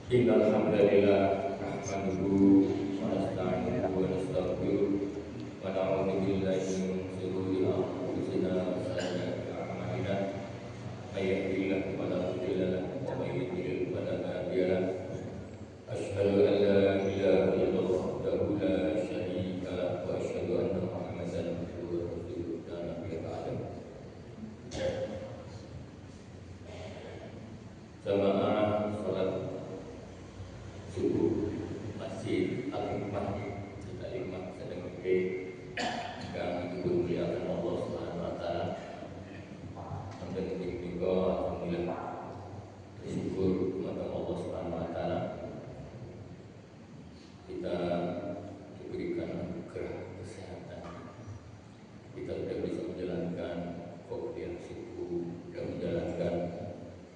Innal hamdalillah nahmaduhu wa nasta'inuhu wa nastaghfiruh wa na'udzu billahi min shururi anfusina wa sayyi'ati a'malina may yahdihillahu fala mudilla lahu wa may yudlil fala hadiya lahu asyhadu an la ilaha illallah wahdahu la syarika lahu wa asyhadu anna Muhammadan abduhu wa rasuluh la nabiyya ba'dahu. Jamaah salat subuh Masjid Al-Hikmah Al-Hikmah sedang gede kang dimuliakan Allah Subhanahu wa taala. Sampai detik niku alhamdulillah bersyukur kepada Allah Subhanahu wa taala kita diberikan anugerah kesehatan. Kita sudah bisa menjalankan qobliyah subuh dan menjalankan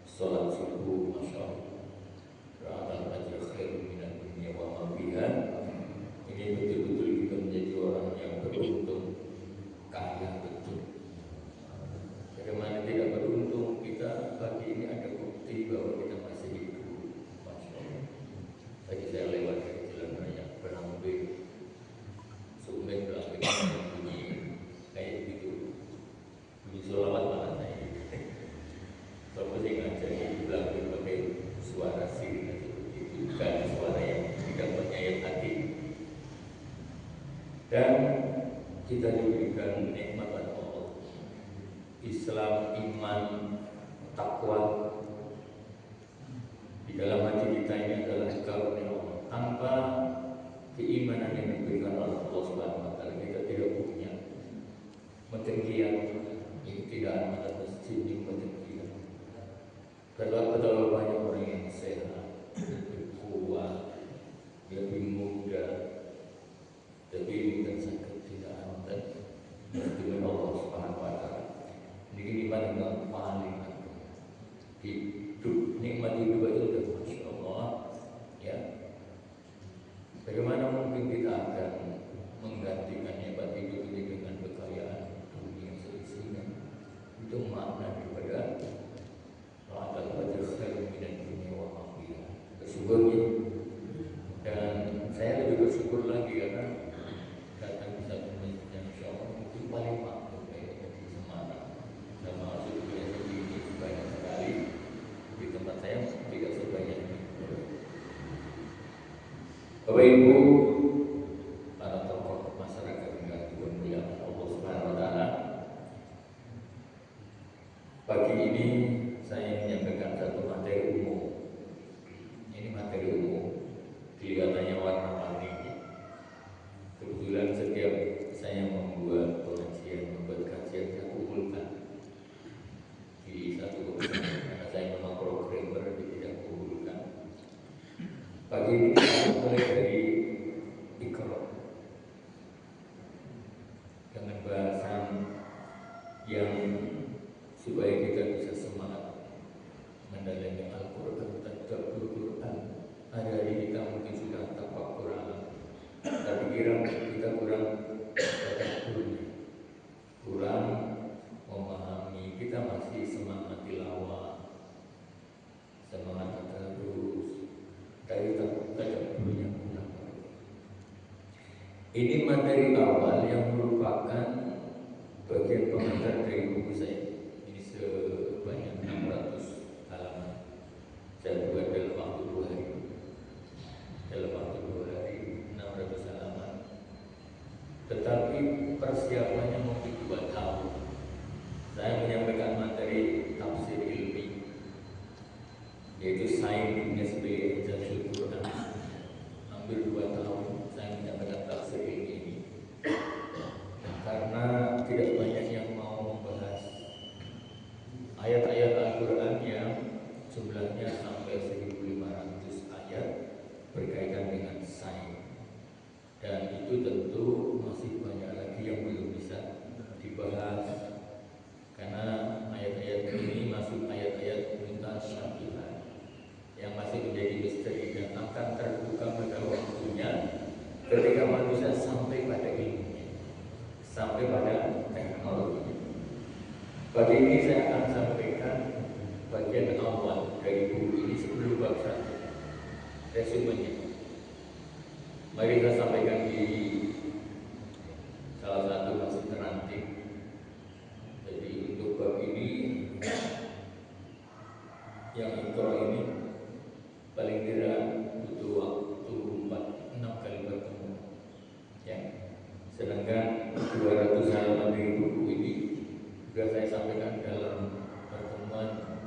sholat subuh, masya Allah. Ra'atal ajr khairun minad dunya wa ma fiha. Ini betul-betul kita menjadi orang yang beruntung, kaya betul. Bagaimana tidak beruntung kita pagi ini ada bukti bahwa kita masih hidup, masya Allah. Tadi saya lewat dari jalan raya Berambe, Sumber Berambe bunyi kayak begitu, bunyi sholawat malah saya. Kalau saya ngajari belakang pakai suara sirine itu bukan suara yang tidak menyayat hati. Dan kita diberikan nikmat oleh Allah. Islam, iman, takwa di dalam hati kita ini adalah karunia Allah. Tanpa keimanan yang diberikan oleh Allah Subhanahu wa taala kita tidak punya ketinggian ini tidak ada masjid yang ketinggian. Kalau betapa banyak orang yang sehat, lebih kuat, lebih muda, lebih bukan sakit tidak ada dengan Allah Subhanahu wa taala. Ini nikmat yang paling hidup, nikmat hidup itu sudah masya Allah. Ya, bagaimana mungkin kita akan menggantikan nikmat hidup ini dengan kekayaan dunia seisinya? Itu makna daripada Ra'atal ajr khairun minad dunya wa ma fiha. Bersyukur ya. Dan saya lebih bersyukur lagi karena datang di satu masjid yang insyaallah itu paling makmur kayaknya di Semarang. Sama subuhnya segini banyak sekali. Di tempat saya tidak sebanyak ini. Bapak Ibu, para tokoh masyarakat yang dimuliakan Allah Subhanahu wa taala. Pagi ini saya menyampaikan satu materi umum. Ini materi umum, kelihatannya warna-warni. Kebetulan setiap saya membuat pengajian, membuat kajian, saya kumpulkan di satu dokumen. Karena saya memang programmer di bidang kumpulkan. Pagi ini kita mulai dari Iqra dengan bahasan yang supaya kita bisa semangat mendalami Al-Quran, tadabbur Quran. Hari-hari kita mungkin sudah tafakkur alam, tapi kita kurang tadabburnya, kurang memahami. Kita masih semangat tilawah, semangat tadarus, dari tadabburnya kurang. Ini materi awal yang merupakan bagian pengantar dari buku saya. Sebanyak 600 halaman. Saya buat dalam waktu 2 hari. Dalam waktu 2 hari 600 halaman. Tetapi persiapannya mungkin 2 tahun. Saya menyampaikan materi tafsir ilmi, yaitu sains sebagai ijazah Quran. Hampir 2 tahun saya menyampaikan tafsir ilmi ini. Karena tidak banyak yang mau membahas ayat-ayat Al-Quran yang jumlahnya sampai 1.500 ayat berkaitan dengan sains. Dan itu tentu masih banyak lagi yang belum bisa dibahas. Karena ayat-ayat ini masuk ayat-ayat mutasyabihat yang masih bagian awal dari buku ini sebelum bab 1. Resumenya. Mari kita sampaikan di salah satu masuk terranting. Jadi untuk bab ini yang intro ini paling tidak butuh waktu 4-6 kali bertemu. Ya. Sedangkan 200 halaman dari buku ini juga saya sampaikan dalam pertemuan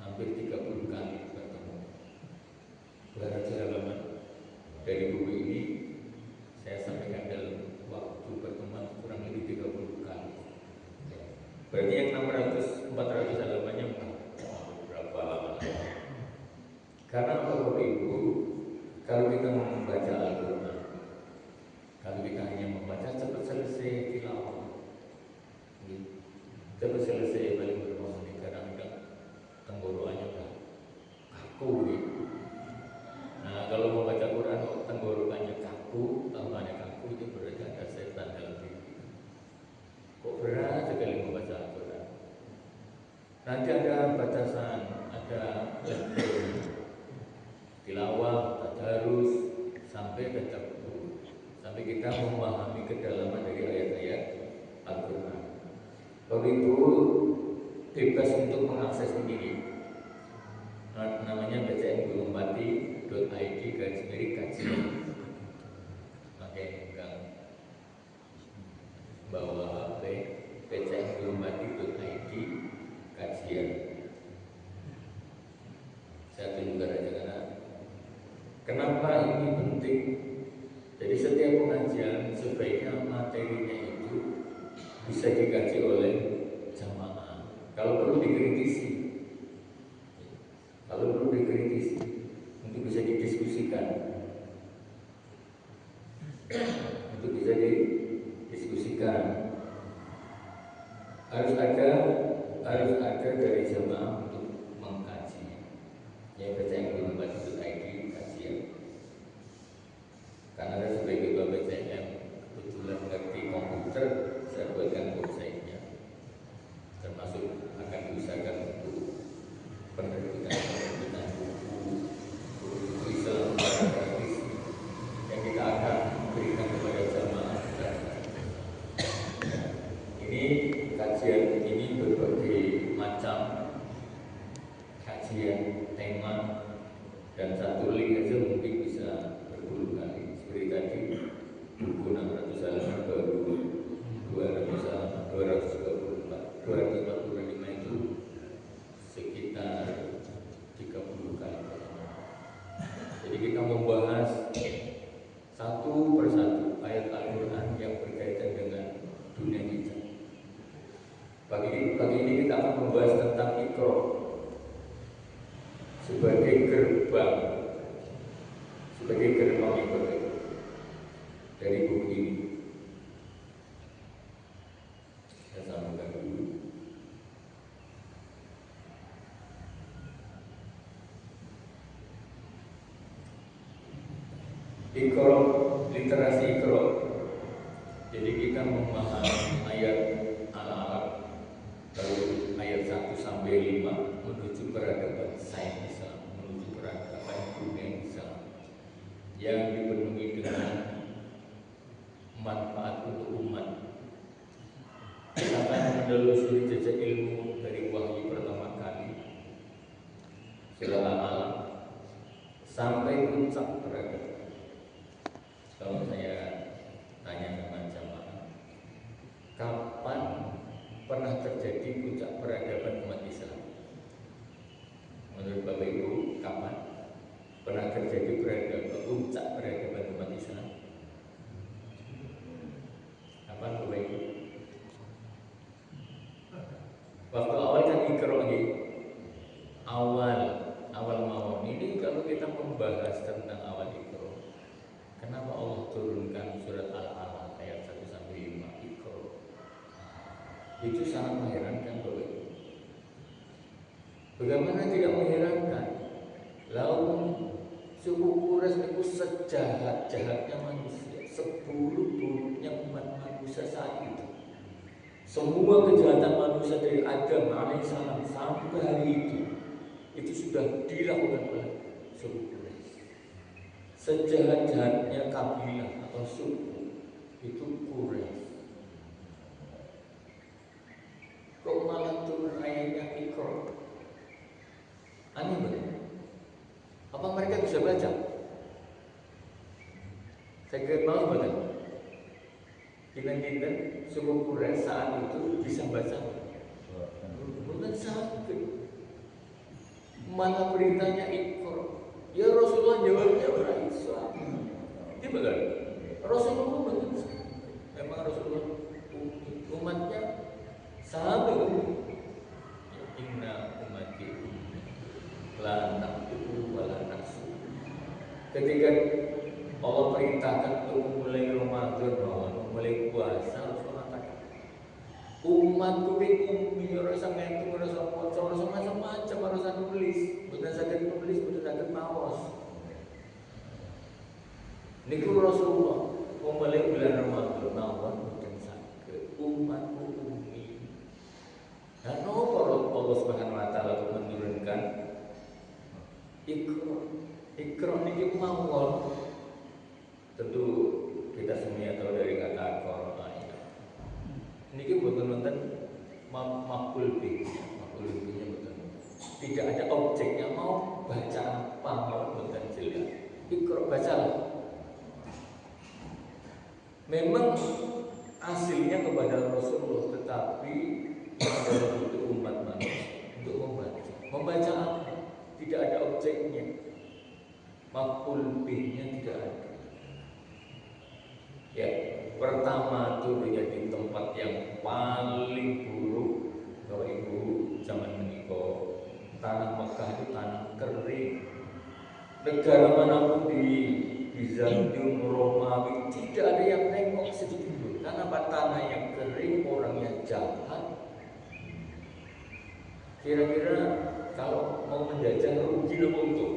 hampir 30 kali bertemu. 200 halaman dari buku ini saya sampaikan dalam waktu pertemuan kurang lebih 30 kali. Berarti yang 400 halamannya berapa lama? Karena Bapak Ibu, kalau kita membaca Al-Quran, kalau kita hanya membaca cepat selesai tilawah, cepat selesai paling berapa menit, kadang-kadang tenggorokannya kaku gitu. Nah, kalau membaca Quran tenggorokannya kaku, tangannya kaku, itu berarti ada setan dalam diri. Kok berat sekali membaca Al-Quran? Nanti ada batasan, ada level tilawah, tadarus, sampai tadabbur, sampai kita memahami kedalaman dari ayat-ayat Al-Quran. Bapak Ibu bebas untuk mengakses sendiri. Namanya bcn.id/kajian. Pakai pegang bawa HP bcn.id kajian. Saya tunjukkan aja karena kenapa ini penting. Jadi setiap pengajian sebaiknya materinya itu bisa dikaji oleh jamaah. Kalau perlu dikritisi, untuk bisa didiskusikan, harus ada dari jamaah untuk mengkaji. Ya, baca yang belum baca itu kajian. Karena saya sebagai ketua BCM kebetulan mengerti komputer, saya buatkan website-nya, termasuk akan diusahakan untuk penerbitan buku Islam gratis yang kita akan berikan kepada jamaah. Ini kajian ini berbagai macam kajian tema, dan satu link aja mungkin bisa berpuluh kali. Seperti tadi buku 600 halaman baru 200 halaman, 245 itu sekitar 30 kali. Jadi kita membahas satu persatu ayat Al-Quran yang berkaitan dengan dunia kita. Pagi ini kita akan membahas tentang Iqra sebagai gerbang Iqra dari buku ini. Saya sambungkan dulu. Iqra, literasi Iqra. Jadi kita memahami ayat Al-Alaq, lalu ayat 1 sampai 5 menuju peradaban sains Islam, menuju peradaban dunia Islam yang dipenuhi dengan manfaat untuk umat. Kita akan menelusuri jejak ilmu dari wahyu pertama kali surah Al-Alaq sampai puncak peradaban. Kalau saya tanya sama jamaah, kapan pernah terjadi puncak peradaban umat Islam? Menurut Bapak Ibu, kapan pernah terjadi puncak peradaban umat Islam? Kapan Bapak Ibu? Waktu awal kan Iqra nih, awal mawon. Ini kalau kita membahas tentang awal Iqra, kenapa Allah turunkan surat Al-Alaq ayat 1 sampai 5 Iqra? Itu sangat mengherankan Bapak Ibu. Bagaimana tidak mengherankan? Lalu suku Quraisy itu sejahat-jahatnya manusia, seburuk-buruknya umat manusia saat itu. Semua kejahatan manusia dari Adam alaihissalam sampai hari itu sudah dilakukan oleh suku Quraisy. Sejahat-jahatnya kabilah atau suku itu Quraisy. Kok malah turun ayatnya Iqra? Aneh banget. Apa mereka bisa baca? Saya kira mau baca. Kita suku Quraisy saat itu bisa baca. Bukan sakit. Mana beritanya Iqra? Ya Rasulullah jawabnya orang Islam. Dia benar. Rasulullah benar. Emang Rasulullah umatnya sahabat. Inna ummati la naqtu wa la naqsu. Ketika Allah perintahkan untuk memulai Ramadan, memulai puasa, Rasulullah katakan, umatku ini ummi, orang sama itu, orang sama maca, orang sama macam-macam, orang sama nulis, bukan sakit nulis, bukan sakit mawas. Niku Rasulullah memulai bulan Ramadan, nawan bukan sakit, umatku ummi. Dan Allah Subhanahu Wa Taala menurunkan Iqra niki mawon. Tentu kita semua tahu dari kata Qur'an. Niki betul-betul maf'ul bih, maf'ul bihnya betul. Tidak ada objeknya, mau baca apa mau betul jelas. Iqra bacalah. Memang hasilnya kepada Rasulullah, tetapi untuk umat manusia untuk membaca apa? Tidak ada objeknya, maf'ul bihnya tidak ada. Ya, pertama turunnya di tempat yang paling buruk. Bapak Ibu, zaman menikah, tanah Mekah itu tanah kering. Negara manapun di Bizantium, Romawi tidak ada yang nengok sedikit pun. Karena tanah yang kering, orangnya jahat. Kira-kira kalau mau menjajah rugi apa untung?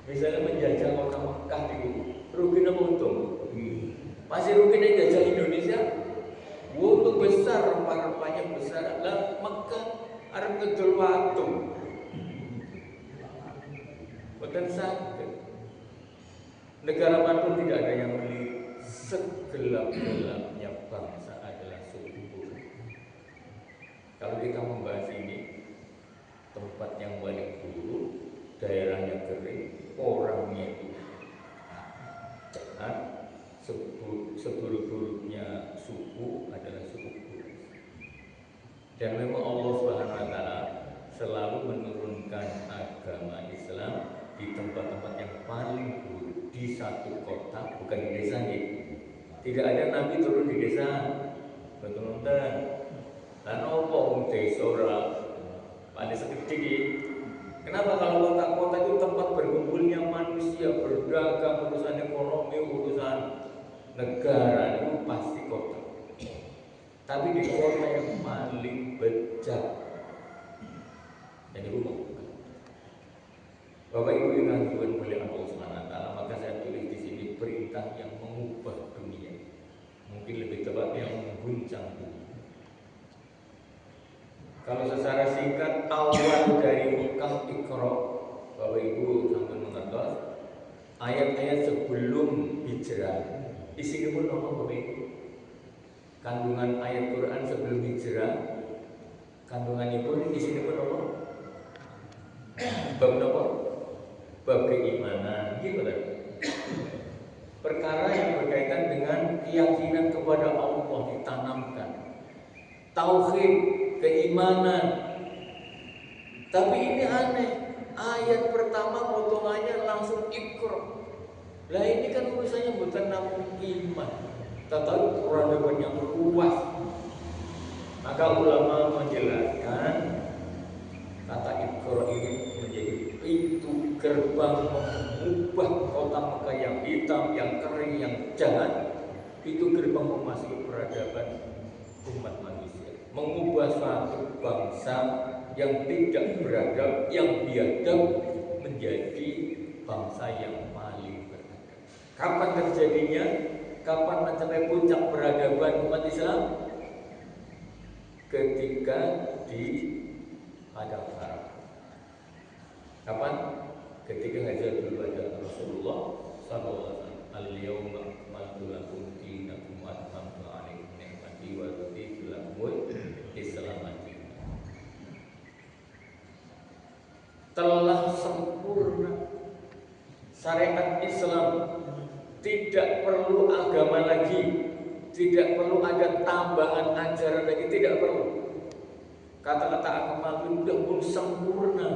Misalnya menjajah kota Mekah itu rugi apa untung? Masih rugi nih jajah Indonesia. Untung besar, rempah-rempahnya besar. Lah Mekah arep ngedol watu. Bukan sakit. Negara manapun tidak ada yang beli. Segelap-gelapnya bangsa adalah suku. Kalau kita membahas ini, tempat yang paling buruk, daerahnya kering, orangnya itu jahat, seburuk-buruknya suku adalah suku Quraisy. Dan memang Allah Subhanahu Wa Taala selalu menurunkan agama Islam di tempat-tempat yang paling buruk, di satu kota, bukan di desa nih. Tidak ada Nabi turun di desa, betul-betul. Dan opong desa ora pada segede. Kenapa kalau kota-kota itu tempat berkumpulnya manusia, berdagang, urusan ekonomi, urusan negara itu pasti kota. Tapi di kota yang paling bejat, jadi rumah. Bapak Ibu yang dimuliakan oleh Allah Subhanahu Wa Taala, maka saya tulis di sini perintah yang mengubah dunia, mungkin lebih tepatnya mengguncang dunia. Kalau secara singkat awal dari Mekah Iqra, Bapak Ibu sampai mengertos ayat-ayat sebelum hijrah. Isinya pun apa Bapak Ibu? Kandungan ayat Quran sebelum hijrah, kandungannya pun isinya pun apa? Bab apa? Bab keimanan, gitu kan? Perkara yang berkaitan dengan keyakinan kepada Allah ditanamkan, tauhid, keimanan. Tapi ini aneh, ayat pertama potongannya langsung Iqra. Lah ini kan urusannya bukan namun iman, tetapi peradaban yang luas. Maka ulama menjelaskan kata Iqra ini menjadi pintu gerbang mengubah kota Mekah yang hitam, yang kering, yang jahat. Itu gerbang memasuki peradaban umat manusia, mengubah suatu bangsa yang tidak beradab, yang biadab menjadi bangsa yang paling beradab. Kapan terjadinya? Kapan mencapai puncak peradaban umat Islam? Ketika di Padang Arab. ketika hajjatul wada Rasulullah sallallahu alaihi wasallam, al-yawma akmaltu lakum dinakum wa atmamtu alaikum ni'mati wa raditu lakumul Islam dinan. Telah sempurna syariat Islam, tidak perlu agama lagi, tidak perlu ada tambahan ajaran lagi, tidak perlu. Kata-kata agama itu sudah pun sempurna.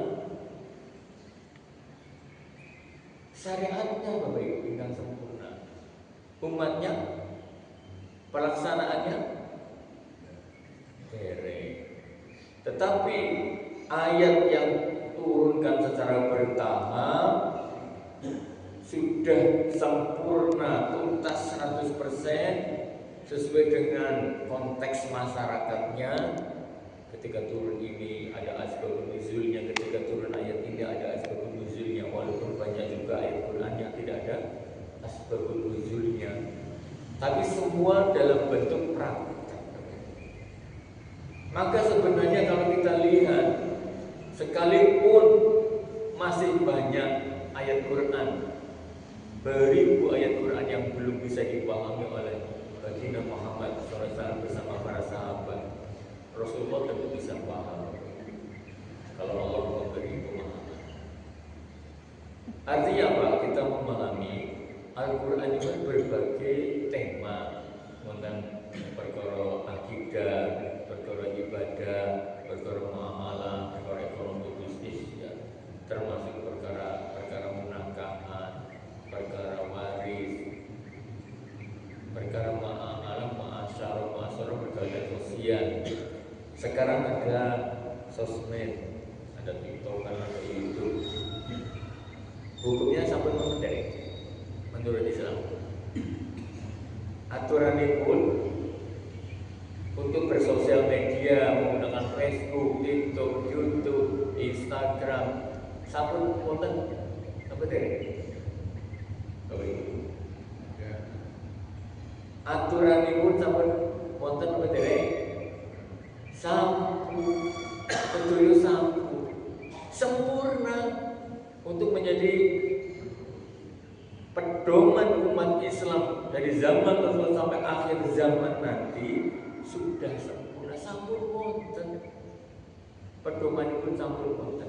Syariatnya Bapak Ibu yang sempurna, umatnya, pelaksanaannya dereng. Tetapi ayat yang turunkan secara bertahap sudah sempurna, tuntas 100% sesuai dengan konteks masyarakatnya. Ketika turun ini ada asbabun nuzulnya, ketika turun ayat ini ada asbabun nuzulnya, walaupun banyak juga ayat Quran yang tidak ada asbabun nuzulnya, tapi semua dalam bentuk praktek. Maka sebenarnya kalau kita lihat, sekalipun masih banyak ayat Quran, beribu ayat Quran yang belum bisa dipahami oleh baginda Muhammad SAW bersama para sahabat, Rasulullah tentu bisa paham kalau Allah memberi pemahaman. Artinya apa? Kita memahami Al-Quran itu berbagai tema tentang perkara akidah, perkara ibadah, perkara muamalah, perkara ekonomi bisnis, ya, termasuk perkara munakahan, perkara waris, perkara muamalah, muasyarah, pergaulan sosial. Sekarang ada sosmed, ada TikTok, ada YouTube. Hukumnya sampai memendek menurut Islam. Aturannya pun untuk bersosial media menggunakan Facebook, TikTok, YouTube, Instagram, sampai konten apa deh? Aturannya pun sampai konten apa deh? Sampu, betul sampu, sempurna untuk menjadi pedoman umat Islam dari zaman Rasul sampai akhir zaman nanti. Sudah sempurna, sampun wonten pedoman pun sampun wonten.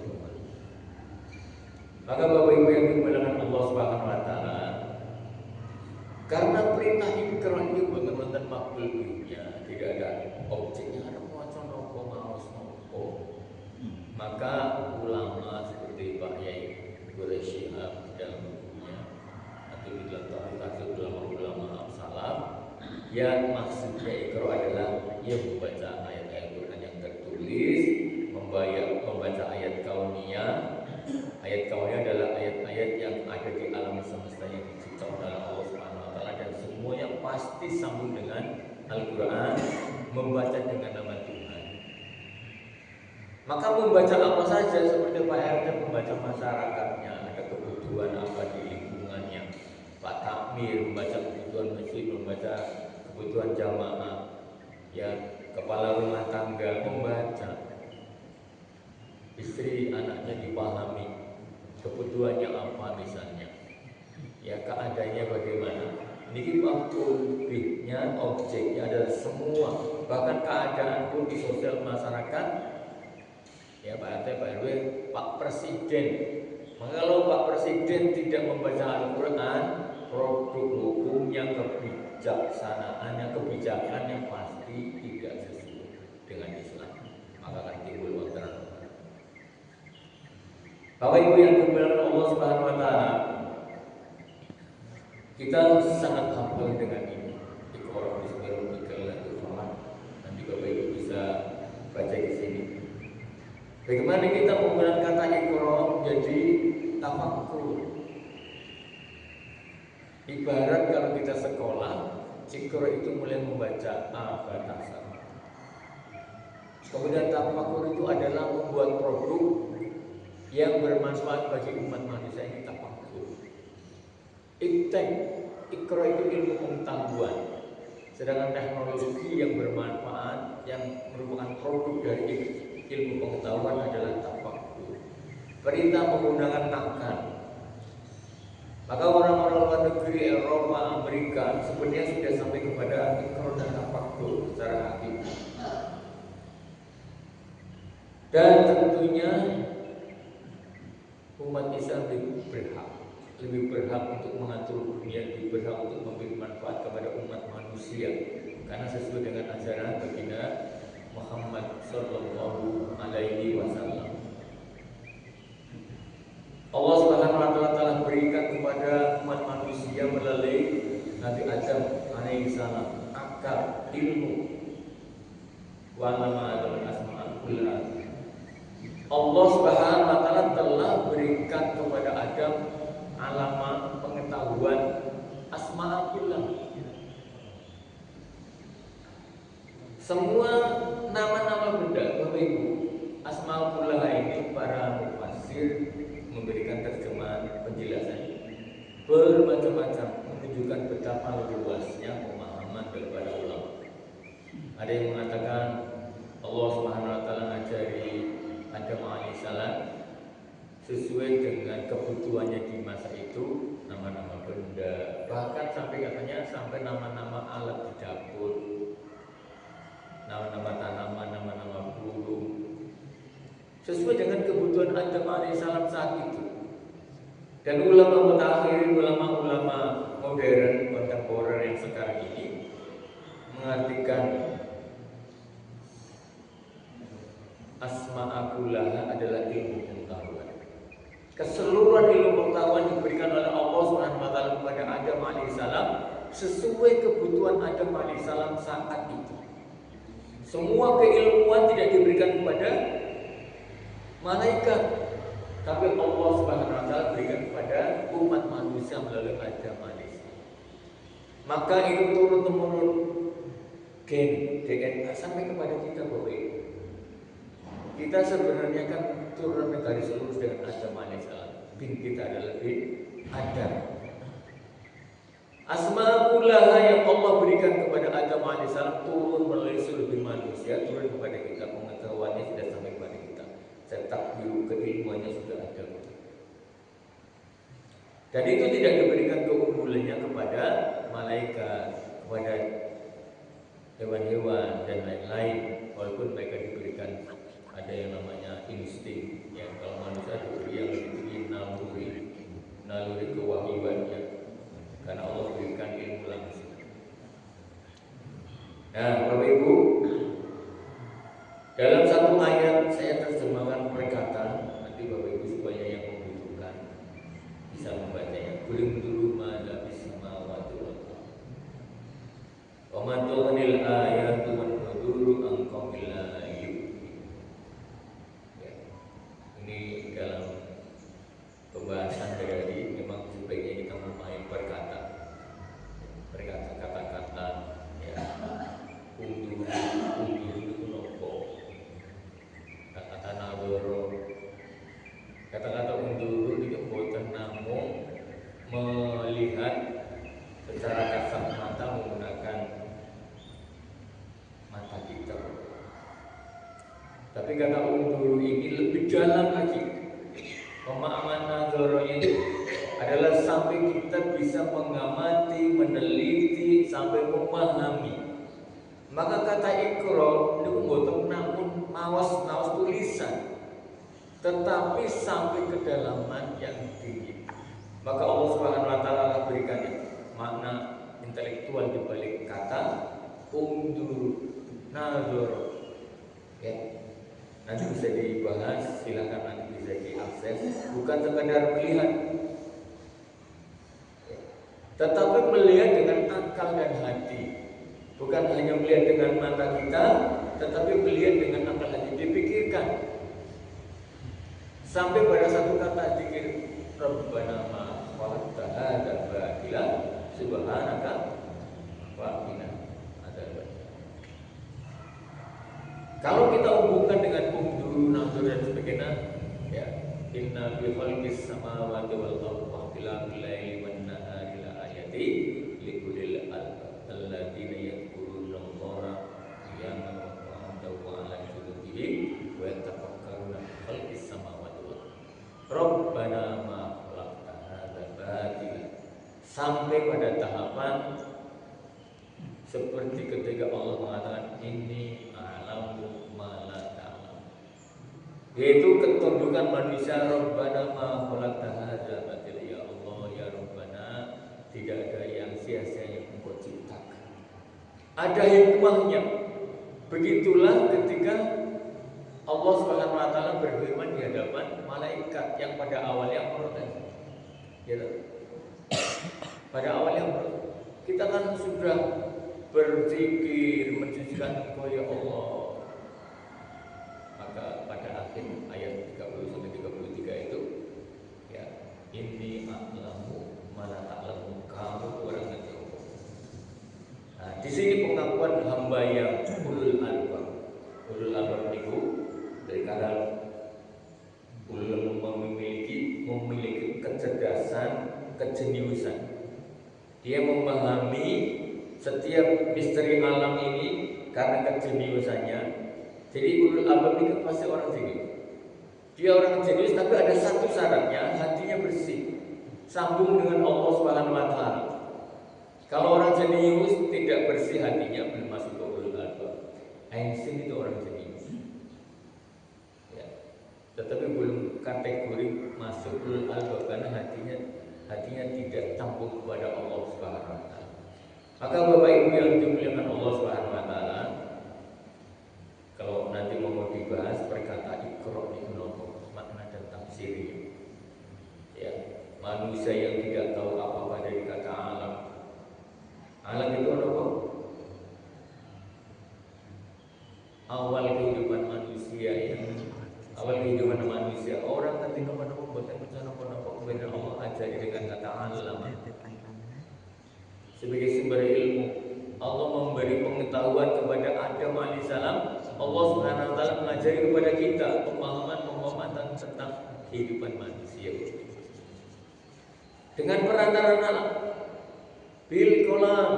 Maka Bapak Ibu yang dimuliakan Allah Subhanahu wa taala, karena perintah Iqra ini benar-benar makbul dunia, tidak ada objeknya, ada maca nopo maos nopo. Maka ulama seperti Pak Yai Quraisyihab dalam bukunya atau di dalam tafsir ulama salaf, yang maksudnya Iqra adalah ia membaca ayat-ayat Quran yang tertulis, membaca ayat kauniyah. Ayat kauniyah adalah ayat-ayat yang ada di alam semesta yang diciptakan oleh Allah Subhanahu wa taala, dan semuanya pasti sambung dengan Al-Quran, membaca dengan nama Tuhan. Maka membaca apa saja seperti Pak RT membaca masyarakatnya, ada kebutuhan apa di lingkungannya. Pak Takmir membaca kebutuhan masjid, membaca kebutuhan jamaah, ya, kepala rumah tangga membaca, istri anaknya dipahami kebutuhannya apa misalnya, ya, keadaannya bagaimana. Ini makhluknya, objeknya adalah semua, bahkan keadaan pun di sosial masyarakat, ya, Pak RT, Pak RW, Pak Presiden. Maka kalau Pak Presiden tidak membaca Al-Quran, produk hukumnya, kebijaksanaannya, kebijakannya pasti tidak sesuai dengan Islam. Maka akan timbul wacana. Bapak Ibu yang dimuliakan Allah Subhanahu wa taala, kita sangat hafal dengan ini. Iqra bismi rabbikal ladzi khalaq. Nanti Bapak Ibu bisa baca di sini. Bagaimana kita menggunakan kata Iqra menjadi tafakkur. Ibarat kalau kita sekolah, Iqra itu mulai membaca Al-Fatihah. Kemudian tafakkur itu adalah membuat produk yang bermanfaat bagi umat manusia, ini tafakkur. Iqra itu ilmu pengetahuan, sedangkan teknologi yang bermanfaat, yang merupakan produk dari ilmu pengetahuan adalah tafakkur. Perintah menggunakan akal, Maka orang-orang luar negeri, Eropa, Amerika sebenarnya sudah sampai kepada ikrar dan tafakkur secara hakiki. Dan tentunya umat Islam lebih berhak untuk mengatur dunia, lebih berhak untuk memberi manfaat kepada umat manusia, karena sesuai dengan ajaran baginda Muhammad Sallallahu Alaihi Wasallam. Allah Subhanahu Wa Taala telah berikan kepada umat manusia melalui Nabi Adam alaihi salam akal, ilmu, walama dan asmaul kullah. Allah Subhanahu Wa Taala telah berikan kepada Adam alamat pengetahuan asmaul kullah. Semua nama-nama benda, Bapak Ibu, asmaul kullah ini para mufassir memberikan terjemahan penjelasan bermacam-macam, menunjukkan betapa luasnya pemahaman daripada ulama. Ada yang mengatakan Allah Subhanahu Wa Taala ngajari Adam alaihissalam sesuai dengan kebutuhannya di masa itu, nama-nama benda, bahkan sampai katanya sampai nama-nama alat di dapur, nama-nama tanaman, nama-nama burung, sesuai dengan kebutuhan Adam alaihissalam saat itu. Dan ulama mutaakhirin, ulama-ulama modern kontemporer yang sekarang ini mengartikan asma'a kullaha adalah ilmu pengetahuan. Keseluruhan ilmu pengetahuan diberikan oleh Allah Subhanahu wa taala kepada Adam alaihissalam sesuai kebutuhan Adam alaihissalam saat itu. Semua keilmuan tidak diberikan kepada malaikat, tapi Allah Subhanahu wa taala berikan kepada umat manusia melalui Adam alaihissalam. Maka itu turun-temurun DNA sampai kepada kita, Bapak Ibu. Kita sebenarnya kan turun garis lurus dengan Adam alaihissalam. Bin kita adalah bin Adam. Asma'ullah yang Allah berikan kepada Adam alaihissalam turun melalui seluruh manusia, turun kepada kita. Pengetahuannya sudah sampai kepada kita. Cetak biru keilmuannya sudah ada. Dan itu tidak diberikan keunggulannya kepada malaikat, kepada hewan-hewan dan lain-lain, walaupun mereka diberikan ada yang namanya insting, yang kalau manusia diberi yang lebih tinggi naluri kewahyuannya, karena Allah berikan ilmu langsung. Nah, Bapak Ibu, dalam satu ayat saya terjemahkan perkataan, nanti Bapak Ibu supaya yang membutuhkan bisa membacanya. Kulim dulu ma'ala bismawati wal ardh. Wa ma tughnil ayatu wan nuduru an qaumil la yu'minun. Ini dalam pembahasan dari memang sebaiknya kita memahami perkata kata-kata ya. Undur itu nopo. Kata-kata nadoro. Kata-kata undur itu boten namung melihat secara kasat mata menggunakan mata kita. Tapi kata undur ini lebih dalam lagi. Pemahaman nadoronya itu adalah sampai kita bisa mengamati, meneliti, sampai memahami. Maka kata ikro itu boten namun mawas tulisan, tetapi sampai kedalaman yang tinggi. Maka Allah Subhanahu wa taala berikan makna intelektual di balik kata undur, nazar. Ya. Nanti bisa dibahas, silakan nanti bisa diakses. Bukan sekadar melihat, tetapi melihat dengan akal dan hati. Bukan hanya melihat dengan mata kita, tetapi melihat dengan akal hati, dipikirkan. Sampai pada satu kata zikir, Rabbana ma khalaqta hadza batila subhanaka wa qina adzaban. Kalau kita hubungkan dengan undur, nazar dan sebagainya, ya, inna bi khalqis samawati wal ardi wa ikhtilafil laili wan nahari la ayati likulil albab alladziina yadhkuruna Allaha qiyaman wa qu'udan wa 'ala junubihim wa yatafakkaruna fi khalqis samawati wal ardi. Rabbana ma khalaqta hadza batila sampai pada tahapan seperti ketika Allah mengatakan ini a'lamu ma la ta'lam, yaitu ketundukan manusia. Rabbana ma khalaqta hadza batila, ya Allah ya Rabbana, tidak ada yang sia-sia yang Engkau ciptakan, ada hikmahnya. Begitulah ketika Allah Subhanahu wa taala berfirman di hadapan malaikat yang pada awalnya protes. Ya, pada awalnya kita kan sudah berzikir mensucikan Engkau ya Allah. Maka pada akhir ayat 30 sampai 33 itu ya, inni a'lamu ma la ta'lamu, kamu orang yang tahu. Nah, di sini pengakuan hamba yang ulul albab. Ulul albab itu dari kata ulul, memiliki kecerdasan, kejeniusan. Dia memahami setiap misteri alam ini karena kejeniusannya. Jadi ulul albab itu pasti orang jenius. Dia orang jenius, tapi ada satu syaratnya, hatinya bersih, sambung dengan Allah Subhanahu wa taala. Kalau orang jenius tidak bersih hatinya, belum masuk ke ulul albab. Einstein itu orang jenius, ya, tetapi belum kategori masuk ulul albab karena hatinya tidak sambung kepada Allah Subhanahu wa taala. Maka Bapak Ibu yang dimuliakan Allah Subhanahu wa taala, kalau nanti mau dibahas perkataan Iqra itu makna dan tafsirnya. Ya, manusia yang tidak tahu apa-apa dari kata alam. Alam itu apa? Awal kehidupan manusia ya. Awal kehidupan manusia. Orang ketika menemukan buatan bencana kemudian Allah ajari dengan kata alam. Sebagai sumber ilmu, Allah memberi pengetahuan kepada Adam alaihissalam. Allah Subhanahu wa taala mengajari kepada kita pemahaman tentang kehidupan manusia dengan perantaraan alam. Bil kolam.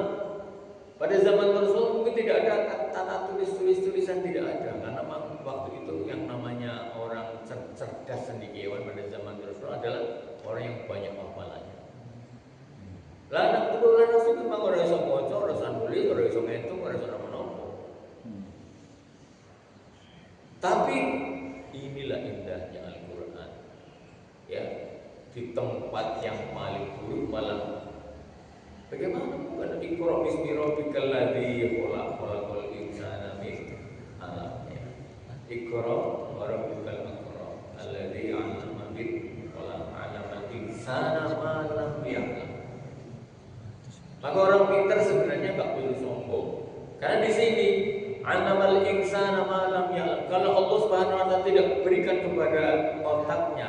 Pada zaman Rasul mungkin tidak ada tata tulisan, tidak ada, karena memang waktu itu yang namanya orang cerdas cendekiawan pada zaman Rasul adalah orang yang banyak hafalannya. Lah anak keturunan Rasul memang orang iso maca, orang iso nulis, orang iso ngitung, orang iso apa-apa. Tapi inilah indahnya Al-Qur'an. Ya, di tempat yang paling buruk malah bagaimana bukan Iqra bismi rabbikal ladzi khalaqal insana min 'alaq. Iqra wa rabbukal akram alladzi 'allama bil qalam 'allamal insana ma lam ya'lam. Maka orang pintar sebenarnya enggak perlu sombong. Karena di sini 'allamal insana ma lam ya'lam. Kalau Allah Subhanahu wa taala tidak berikan kepada otaknya,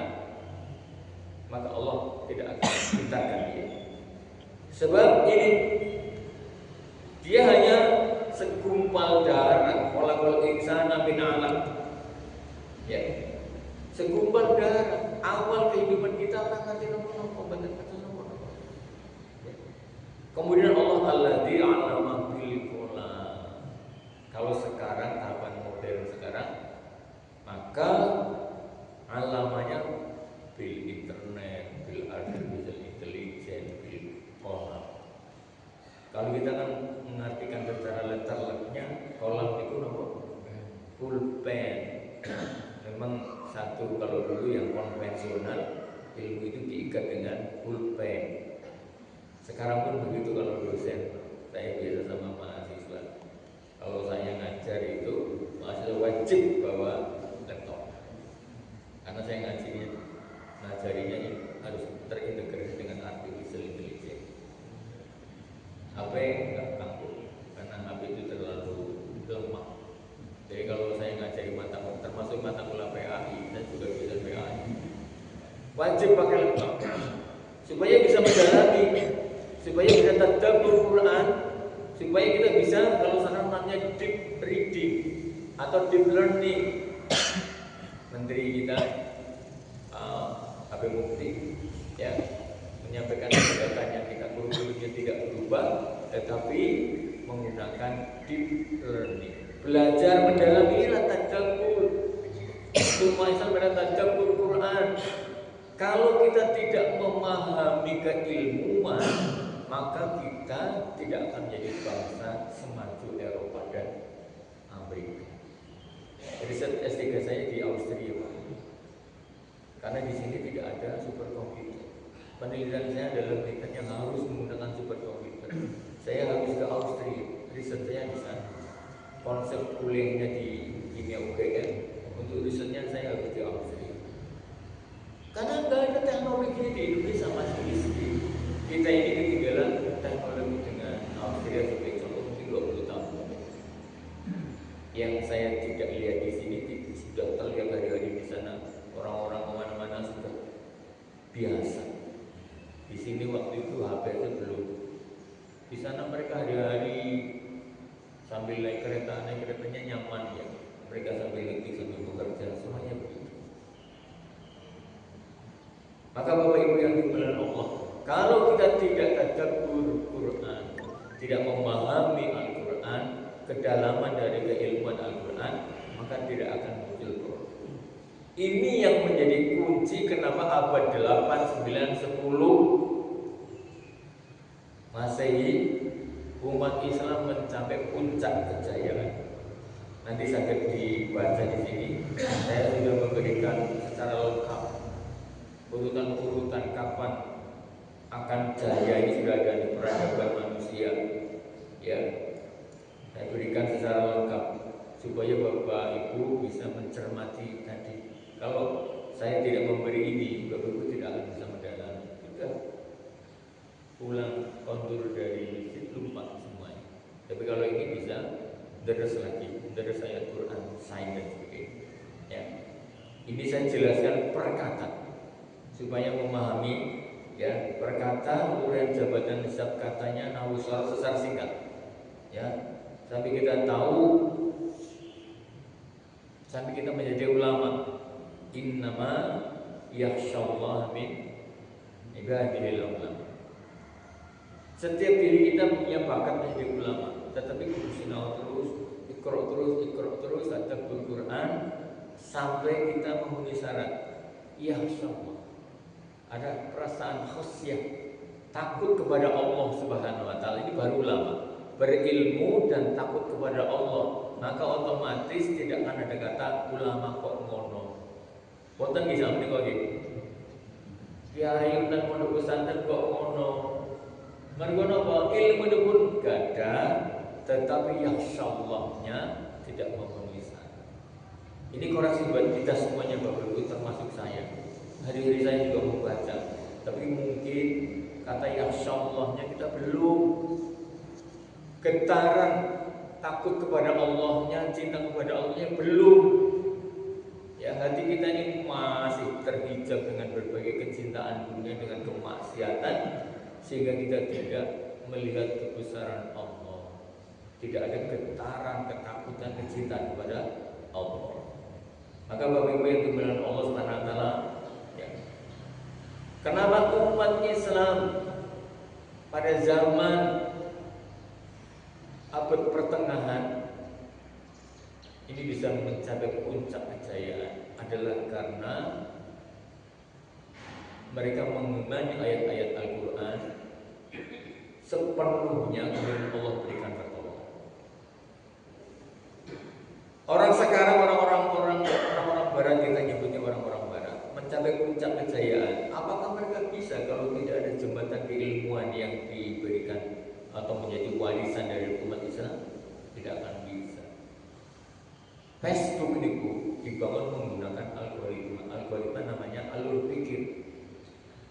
maka Allah tidak akan pintarkan dia. Sebab ini dia hanya segumpal darah, khalaqal insana min 'alaq. Ya. Segumpal darah, awal kehidupan kita orang ngerti nopo. Ya. Kemudian Allah alladzi 'allama bil qalam. Kalau sekarang tahapan modern sekarang, maka alamanya bil internet, bil artificial intelligence, bil kolam. Kalau kita kan mengartikan secara letternya, kolam itu apa? Pulpen. Memang satu, kalau dulu yang konvensional ilmu itu diikat dengan pulpen. Sekarang pun begitu kalau dosen. Saya biasa sama mahasiswa. Kalau saya ngajar itu mahasiswa wajib bawa laptop. Karena saya ngajarinya harus terintegrasi dengan artificial intelligence. HP enggak mampu karena HP itu terlalu lemah. Jadi kalau saya ngajari mata termasuk mata kuliah PAI dan juga bisa PAI, wajib pakai laptop supaya bisa mendalami, supaya bisa tadabbur Quran, supaya kita bisa kalau sana namanya deep reading atau deep learning. Menteri kita Habib Mufti ya menyampaikan kebijakannya, kita kurikulumnya tidak berubah, tetapi menggunakan deep learning. Belajar mendalami tadabbur. Semua Islam pada tadabbur Quran. Kalau kita tidak memahami keilmuan, maka kita tidak akan menjadi bangsa semaju Eropa dan Amerika. Riset S3 saya di Austria, Pak. Karena di sini tidak ada superkomputer. Penelitian saya adalah penelitian yang harus menggunakan superkomputer. Saya harus ke Austria, riset saya di sana. Konsep kuliahnya di Kimia UGM, untuk risetnya saya harus di Austria. Karena nggak ada teknologi di Indonesia masih miskin. Kita ini ketinggalan teknologi dengan Austria sebagai contoh mungkin 20 tahun. Yang saya tidak lihat di sini sudah terlihat hari-hari di sana. Orang-orang kemana-mana sudah biasa. Di sini waktu itu HP itu belum. Di sana mereka hari-hari sambil naik keretanya nyaman ya. Mereka sambil ngetik sambil bekerja semuanya begitu. Maka Bapak Ibu yang dimuliakan Allah, kalau kita tidak tadabbur Quran, tidak memahami Al-Quran, kedalaman dari keilmuan Al-Quran, maka tidak akan muncul Quran. Ini yang menjadi kunci kenapa abad 8, 9, 10 Masehi umat Islam mencapai puncak kejayaan. Nanti sampai dibaca di sini, saya sudah memberikan secara lengkap urutan-urutan kapan akan jaya ini sudah ada di peradaban manusia. Ya, saya berikan secara lengkap supaya Bapak Ibu bisa mencermati tadi. Kalau saya tidak memberi ini, Bapak Ibu tidak akan bisa mendalami. Sudah pulang kontur dari masjid lupa semuanya. Tapi kalau ini bisa deres lagi, deres ayat Quran, sains dan sebagainya. Ya, ini saya jelaskan per kata supaya memahami ya perkata uraian jabatan hisab katanya nahu suara sesar singkat ya sampai kita tahu sampai kita menjadi ulama. Innama yakhsyallaha min ibadihil ulama. Setiap diri kita punya bakat menjadi ulama, tetapi kudu sinau terus, ikra terus tadabbur Quran sampai kita memenuhi syarat yakhsyallah. Ada perasaan khasyah, takut kepada Allah Subhanahu wa taala, ini baru ulama. Berilmu dan takut kepada Allah, maka otomatis tidak akan ada kata ulama kok ngono. Boten bisa menika nggih. Kiai dan pondok pesantren kok ngono. Mergo napa? Ilmu pun gadah, tetapi yakhsyallahnya tidak memenuhi syarat. Ini koreksi buat kita semuanya Bapak Ibu termasuk saya. Hari-hari saya juga membaca, tapi mungkin kata yakhsyallahnya kita belum. Getaran takut kepada Allahnya, cinta kepada Allahnya belum. Ya, hati kita ini masih terhijab dengan berbagai kecintaan dunia, dengan kemaksiatan, sehingga kita tidak melihat kebesaran Allah. Tidak ada getaran, ketakutan, kecintaan kepada Allah. Maka Bapak Ibu yang dimuliakan Allah Subhanahu wa taala, ya. Kenapa umat Islam pada zaman abad pertengahan ini bisa mencapai puncak kejayaan adalah karena mereka mengimani ayat-ayat Al-Quran sepenuhnya kemudian Allah berikan pertolongan. Orang sekarang orang-orang barat, kita nyebutnya orang-orang barat, mencapai puncak kejayaan. Apakah mereka bisa kalau tidak ada jembatan keilmuan yang diberikan atau menjadi warisan dari umat Islam? Tidak akan bisa. Facebook itu dibangun menggunakan algoritma. Algoritma namanya alur pikir.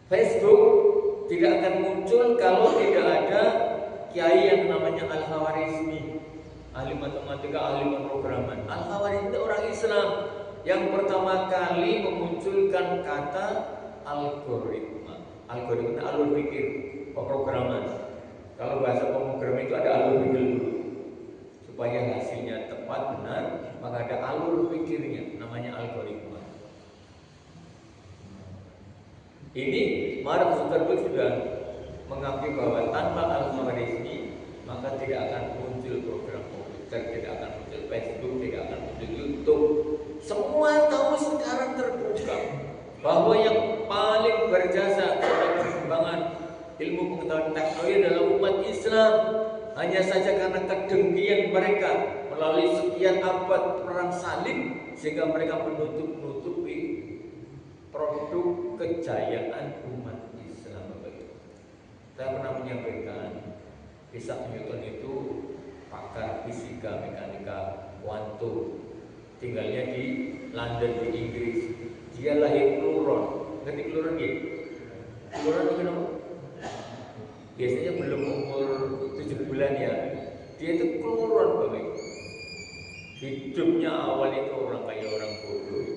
Facebook tidak akan muncul kalau tidak ada kiai yang namanya Al-Khawarizmi, ahli matematika, ahli pemrograman. Al-Khawarizmi itu orang Islam yang pertama kali memunculkan kata algoritma. Algoritma alur pikir, pemrograman. Kalau bahasa pemrograman itu ada alur pikir dulu. Supaya hasilnya tepat benar, maka ada alur pikirnya, namanya algoritma. Ini Mark Zuckerberg sudah mengakui bahwa tanpa Al-Khawarizmi maka tidak akan muncul program komputer, tidak akan muncul Facebook, tidak akan muncul YouTube. Semua tahu sekarang terbuka bahwa yang paling berjasa kepada perkembangan ilmu pengetahuan teknologi dalam umat Islam. Hanya saja karena kedengkian mereka melalui sekian abad perang salib, sehingga mereka menutupi produk kejayaan umat Islam. Saya pernah menyampaikan, Isaac Newton itu pakar fisika mekanika kuantum, tinggalnya di London di Inggris. Dia lahir Kluron, ngerti Kluron ya? Kluron itu kenapa? Biasanya belum umur 7 bulan ya. Dia itu Kluron Bapak. Hidupnya awal itu orang kaya, orang bodoh.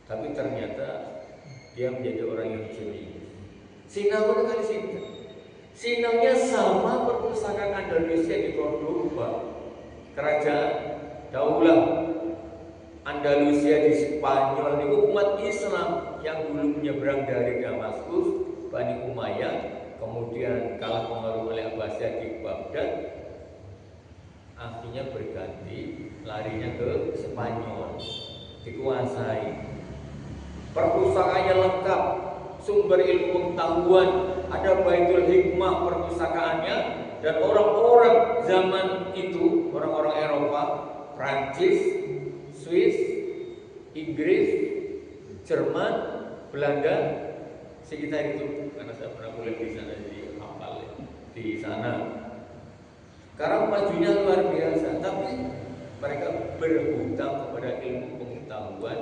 Tapi ternyata dia menjadi orang yang jenius. Sinau kali sini. Sinaunya sama perpustakaan Andalusia di Cordoba, kerajaan Daulah Andalusia di Spanyol. Itu umat Islam yang dulu menyeberang dari Damaskus, Bani Umayyah, kemudian kalah pengaruh oleh Abbasiyah di Baghdad, akhirnya berganti larinya ke Spanyol, dikuasai. Perpustakaannya lengkap, sumber ilmu pengetahuan, ada Baitul Hikmah perpustakaannya, dan orang-orang zaman itu, orang-orang Eropa, Prancis, Swiss, Inggris, Jerman, Belanda, sekitar itu, karena saya pernah kuliah di sana, jadi hafal di sana. Sekarang majunya luar biasa, tapi mereka berhutang kepada ilmu pengetahuan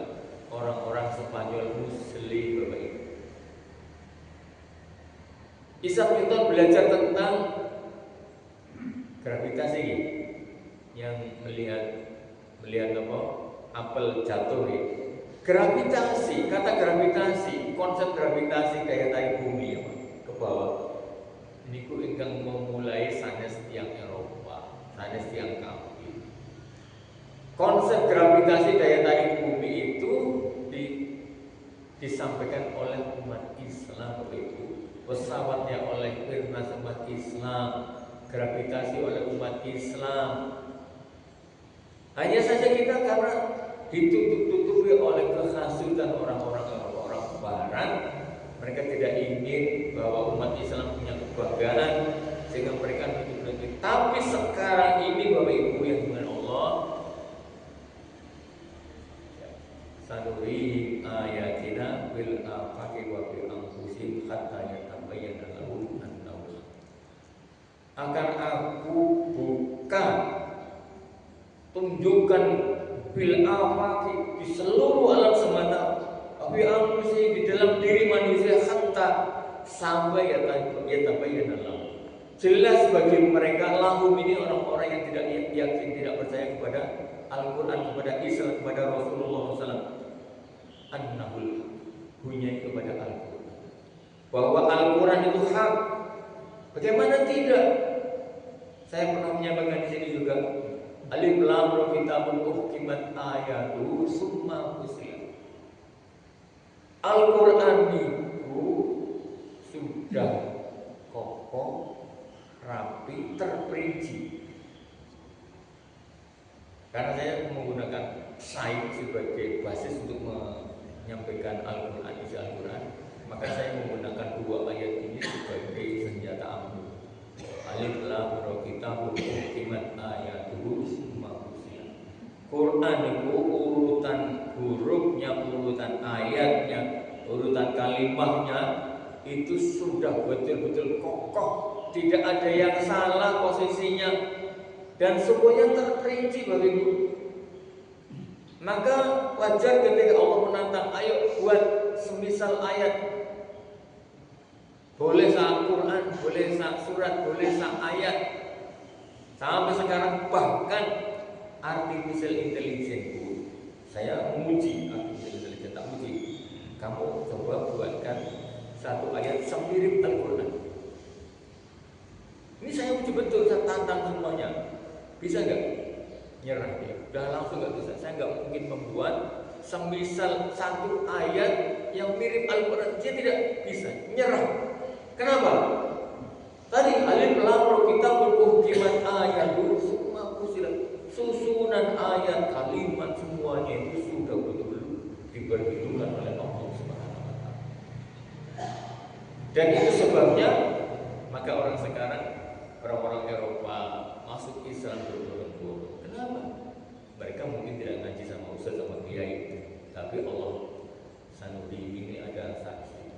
orang-orang Spanyol Muslim Bapak Ibu. Isaac Newton belajar tentang gravitasi, yang melihat apa? Apel jatuh ya. Gravitasi, kata gravitasi, konsep gravitasi daya tarik bumi ya, ke bawah. Ini ku ingkang memulai sanes tiang Eropa, sanes tiang kafir. Konsep gravitasi daya tarik bumi itu disampaikan oleh umat Islam itu. Pesawatnya oleh Firnas umat Islam, gravitasi oleh umat Islam. Hanya saja kita karena ditutup-tutupi oleh kehasutan orang-orang Barat, mereka tidak ingin bahwa umat Islam punya kebanggaan, sehingga mereka tutup-tutupi. Tapi sekarang ini Bapak Ibu yang dengan Allah, sanuri ayatina bil afaqi wa bil anfusihim hatta yatabayyana lahum annahu. Akan aku buka, tunjukkan bil afaqi di seluruh alam semesta, tapi manusia di dalam diri manusia hatta sampai yatabayyana lahum. Jelas bagi mereka, lahum ini orang-orang yang tidak yakin, tidak percaya kepada Al-Quran, kepada Islam, kepada Rasulullah SAW. An-Nahul, hunya kepada Al-Quran, bahwa Al-Quran itu hak. Bagaimana tidak? Saya pernah menyampaikan di sini juga. Alif lam ra kitabun uhkimat ayatu summa fusilat. Al-Quran itu sudah kokoh, rapi, terperinci. Karena saya menggunakan sains sebagai basis untuk menyampaikan Al-Quran, isi Al-Quran, maka saya menggunakan dua ayat ini sebagai senjata ampuh. Alif lam ra kitabun uhkimat ayatuhu summa fusilat. Quran itu urutan hurufnya, urutan ayatnya, urutan kalimahnya itu sudah betul-betul kokoh, tidak ada yang salah posisinya, dan semuanya terperinci Bapak Ibu. Maka wajar ketika Allah menantang, ayo buat semisal ayat. Boleh Al-Quran, boleh surat, boleh ayat. Sampai sekarang bahkan artificial intelligence, saya menguji artificial intelligence, tak uji. Kamu coba buatkan satu ayat semirip Al-Quran. Ini saya uji betul, saya tantang semuanya. Bisa nggak? Nyerah dia. Udah langsung nggak bisa. Saya nggak mungkin membuat semisal satu ayat yang mirip Al-Quran. Dia tidak bisa. Nyerah. Kenapa? Tadi alif lam ra kitabun uhkimat ayatuhu summa fusilat. Susunan ayat, kalimat semuanya itu sudah betul-betul diperhitungkan oleh Allah Subhanahu wa taala. Dan itu sebabnya maka orang sekarang, orang-orang Eropa masuk Islam berbondong-bondong. Kenapa? Mereka mungkin tidak ngaji sama ustaz sama kiai, tapi Allah sanuri ini ada saksi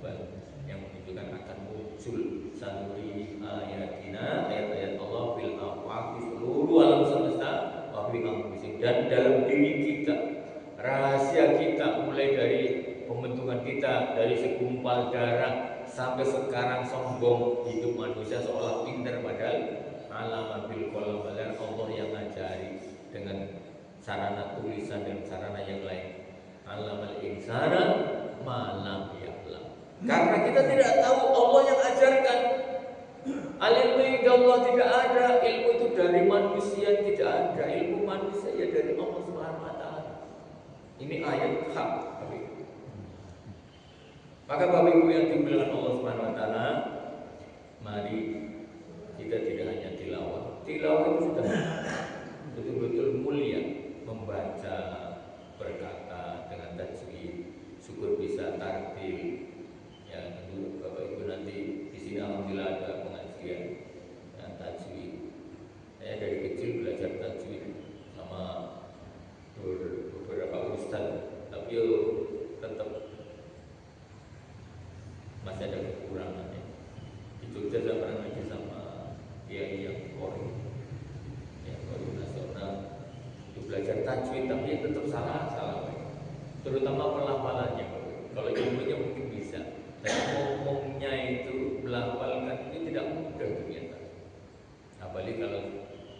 yang menunjukkan akan muncul sanuri ayatina, ayat-ayat Allah fil afaqi seluruh alam semesta wa fi anfusihim, dan dalam diri kita, rahasia kita mulai dari pembentukan kita dari segumpal darah sampai sekarang sombong hidup manusia seolah pintar, padahal alamat bil qalam, Allah yang ngajari dengan sarana tulisan dan sarana yang lain. Alamal insana malam ya'lam. Karena kita tidak tahu, Allah yang ajarkan. Al-ilmu Allah tidak ada, ilmu itu dari manusia tidak ada, ilmu manusia ya dari Allah Subhanahu wa taala. Ini ayat hak. Maka Bapak Ibu yang dimuliakan Allah Subhanahu wa taala, mari kita tidak hanya tilawah. Tilawah itu sudah betul-betul mulia, membaca, berkata dengan tajwid, syukur bisa tartil. Ya, dulu Bapak Ibu nanti di sini alhamdulillah ada pengajian yang tajwid. Saya dari kecil belajar tajwid sama beberapa ustaz, tapi tetap masih ada kekurangannya. Di Jogja saya pernah ngaji sama kiai yang Kori nasional, itu belajar tajwid tapi tetap salah, terutama pelafalannya. Kalau ilmunya mungkin bisa, tapi ngomongnya itu melafalkan ini tidak mudah ternyata. Apalagi kalau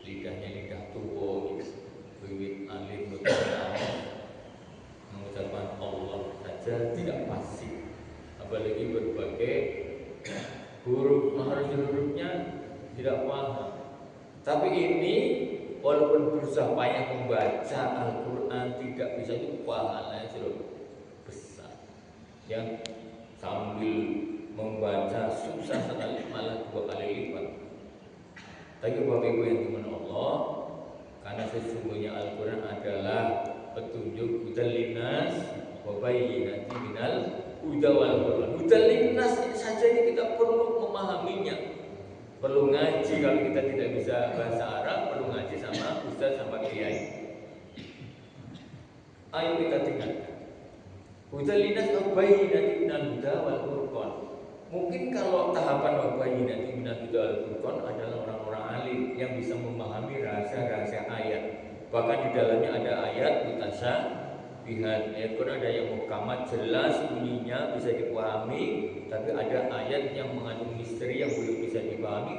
lidahnya lidah tua, wiwit alif mengucapkan Allah saja tidak pasti, apalagi berbagai huruf hurufnya tidak paham. Tapi ini walaupun berusaha payah membaca Al-Quran tidak bisa, itu pahalanya sudah besar. Yang sambil membaca susah sekali, malah 2 kali lipat. Tapi Bapak Ibu yang dimuliakan Allah, karena sesungguhnya Al-Quran adalah petunjuk hudal linnas wa bayyinatin minal huda wal furqan. Hudal linnas saja ini kita perlu memahaminya. Perlu ngaji, kalau kita tidak bisa bahasa Arab perlu ngaji sama ustaz sama kiai. Ayo kita tinggalkan. Hudal linnas wa bayyinatin minal huda wal furqan. Mungkin kalau tahapan wa bayyinatin minal huda wal furqan adalah orang-orang alim yang bisa memahami rahasia-rahasia ayat. Bahkan di dalamnya ada ayat mutasyabihat. Ayat Quran ada yang muhkamat, jelas bunyinya bisa dipahami, tapi ada ayat yang mengandung misteri yang belum bisa dipahami,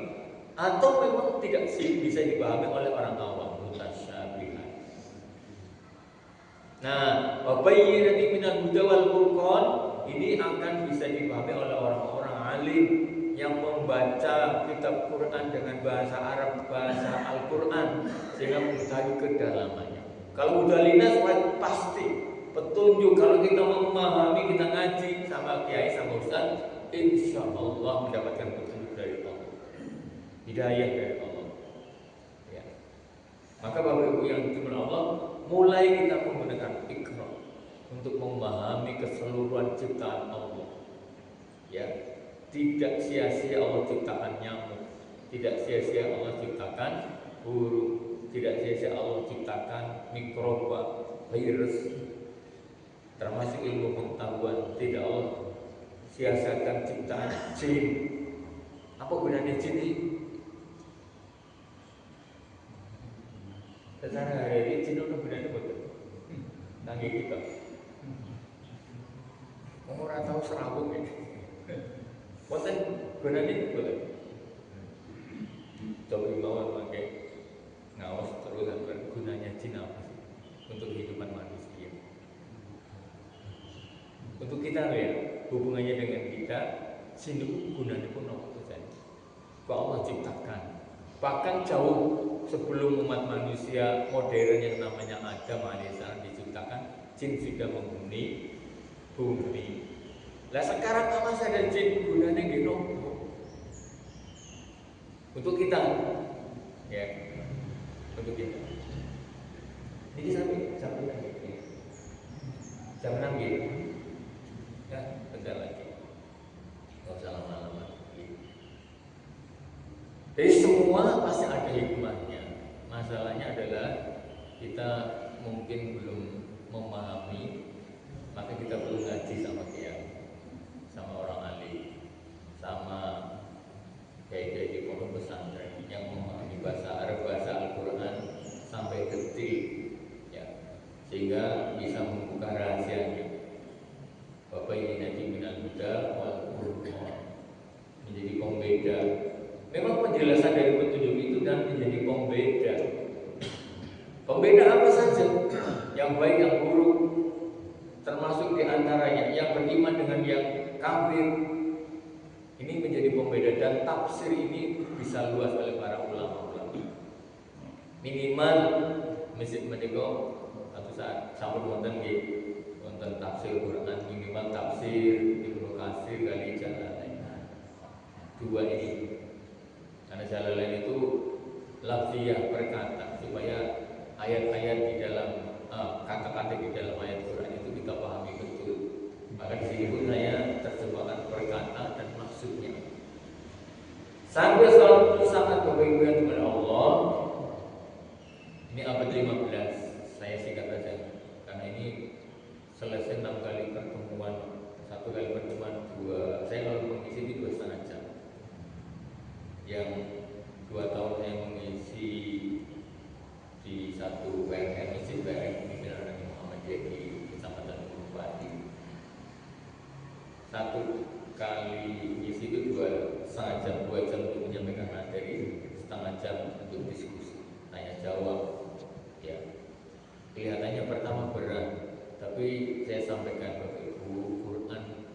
atau memang tidak bisa dipahami oleh orang awam. Mutasyabihat. Nah, wabayyinatin minal huda wal furqan ini akan bisa dipahami oleh orang-orang alim yang membaca kitab Quran dengan bahasa Arab, bahasa Al-Quran, sehingga mengetahui kedalamannya. Kalau udah linas pasti petunjuk. Kalau kita memahami, kita ngaji sama kiai sama ustaz, insya Allah mendapatkan petunjuk dari Allah, hidayah dari Allah. Ya. Maka Bapak Ibu yang dimuliakan Allah, mulai kita menggunakan Iqra untuk memahami keseluruhan ciptaan Allah. Ya, tidak sia-sia Allah ciptakan nyamuk, tidak sia-sia Allah ciptakan burung, tidak sia-sia Allah ciptakan mikroba, virus, termasuk ilmu pengetahuan. Tidak Allah sia-siakan ciptaan jin. Apa gunanya jin ini? Secara hari ini jin itu gunanya betul. Nanggi kita. Orang tahu serabut ini. Boten gunanya boleh. Coba mawon pakai ngawas terus sampai gunanya jin apa sih untuk kehidupan manusia. Untuk kita ya, hubungannya dengan kita, jin itu gunanya pun apa saja. Kok Allah ciptakan. Bahkan jauh sebelum umat manusia modern yang namanya Adam alaihissalam diciptakan, jin sudah menghuni bumi. Lah sekarang masih ada jin, gunanya gitu untuk kita, ya, untuk kita. Ini sampai lagi, jam 6 gitu, ya, bentar lagi. Wassalamualaikum. Jadi semua pasti ada hikmahnya. Masalahnya adalah kita mungkin belum memahami, maka kita perlu ngaji sama kiai, sama orang alim, sama kiai-kiai di pondok pesantren yang memahami bahasa Arab, bahasa Al-Quran sampai detil, ya, sehingga bisa membuka rahasianya. Bapak ini nanti minal huda wal furqan, menjadi pembeda. Memang penjelasan dari petunjuk itu dan menjadi pembeda. Pembeda apa saja? Yang baik, yang buruk, termasuk diantaranya yang beriman dengan yang kafir. Ini menjadi pembeda dan tafsir ini bisa luas oleh para ulama-ulama. Minimal masjid menika satu saat sampai wonten nggih wonten tafsir Quran, minimal tafsir Ibnu Katsir kali Jalalain. Dua ini. Karena Jalalain itu lafziyah perkata supaya ayat-ayat di dalam kata-kata di dalam ayat Quran itu kita pahami betul. Maka di sini pun saya terjemahkan perkata dan maksudnya. Sampai suatu saat Bapak Ibu yang kepada Allah, ini abad 15, saya singkat saja karena ini selesai 6 kali pertemuan, 1 kali pertemuan 2, saya lalu mengisi di 2,5 jam. Yang 2 tahun saya mengisi di satu WRN, Masjid WRN pimpinan Nabi Muhammadiyah di Kecamatan Bupati. 1 kali mengisi itu 2,5 jam, 2 jam untuk menyampaikan materi, 1/2 jam untuk diskusi, tanya jawab. Ya, kelihatannya pertama berat, tapi saya sampaikan Bapak Ibu, Quran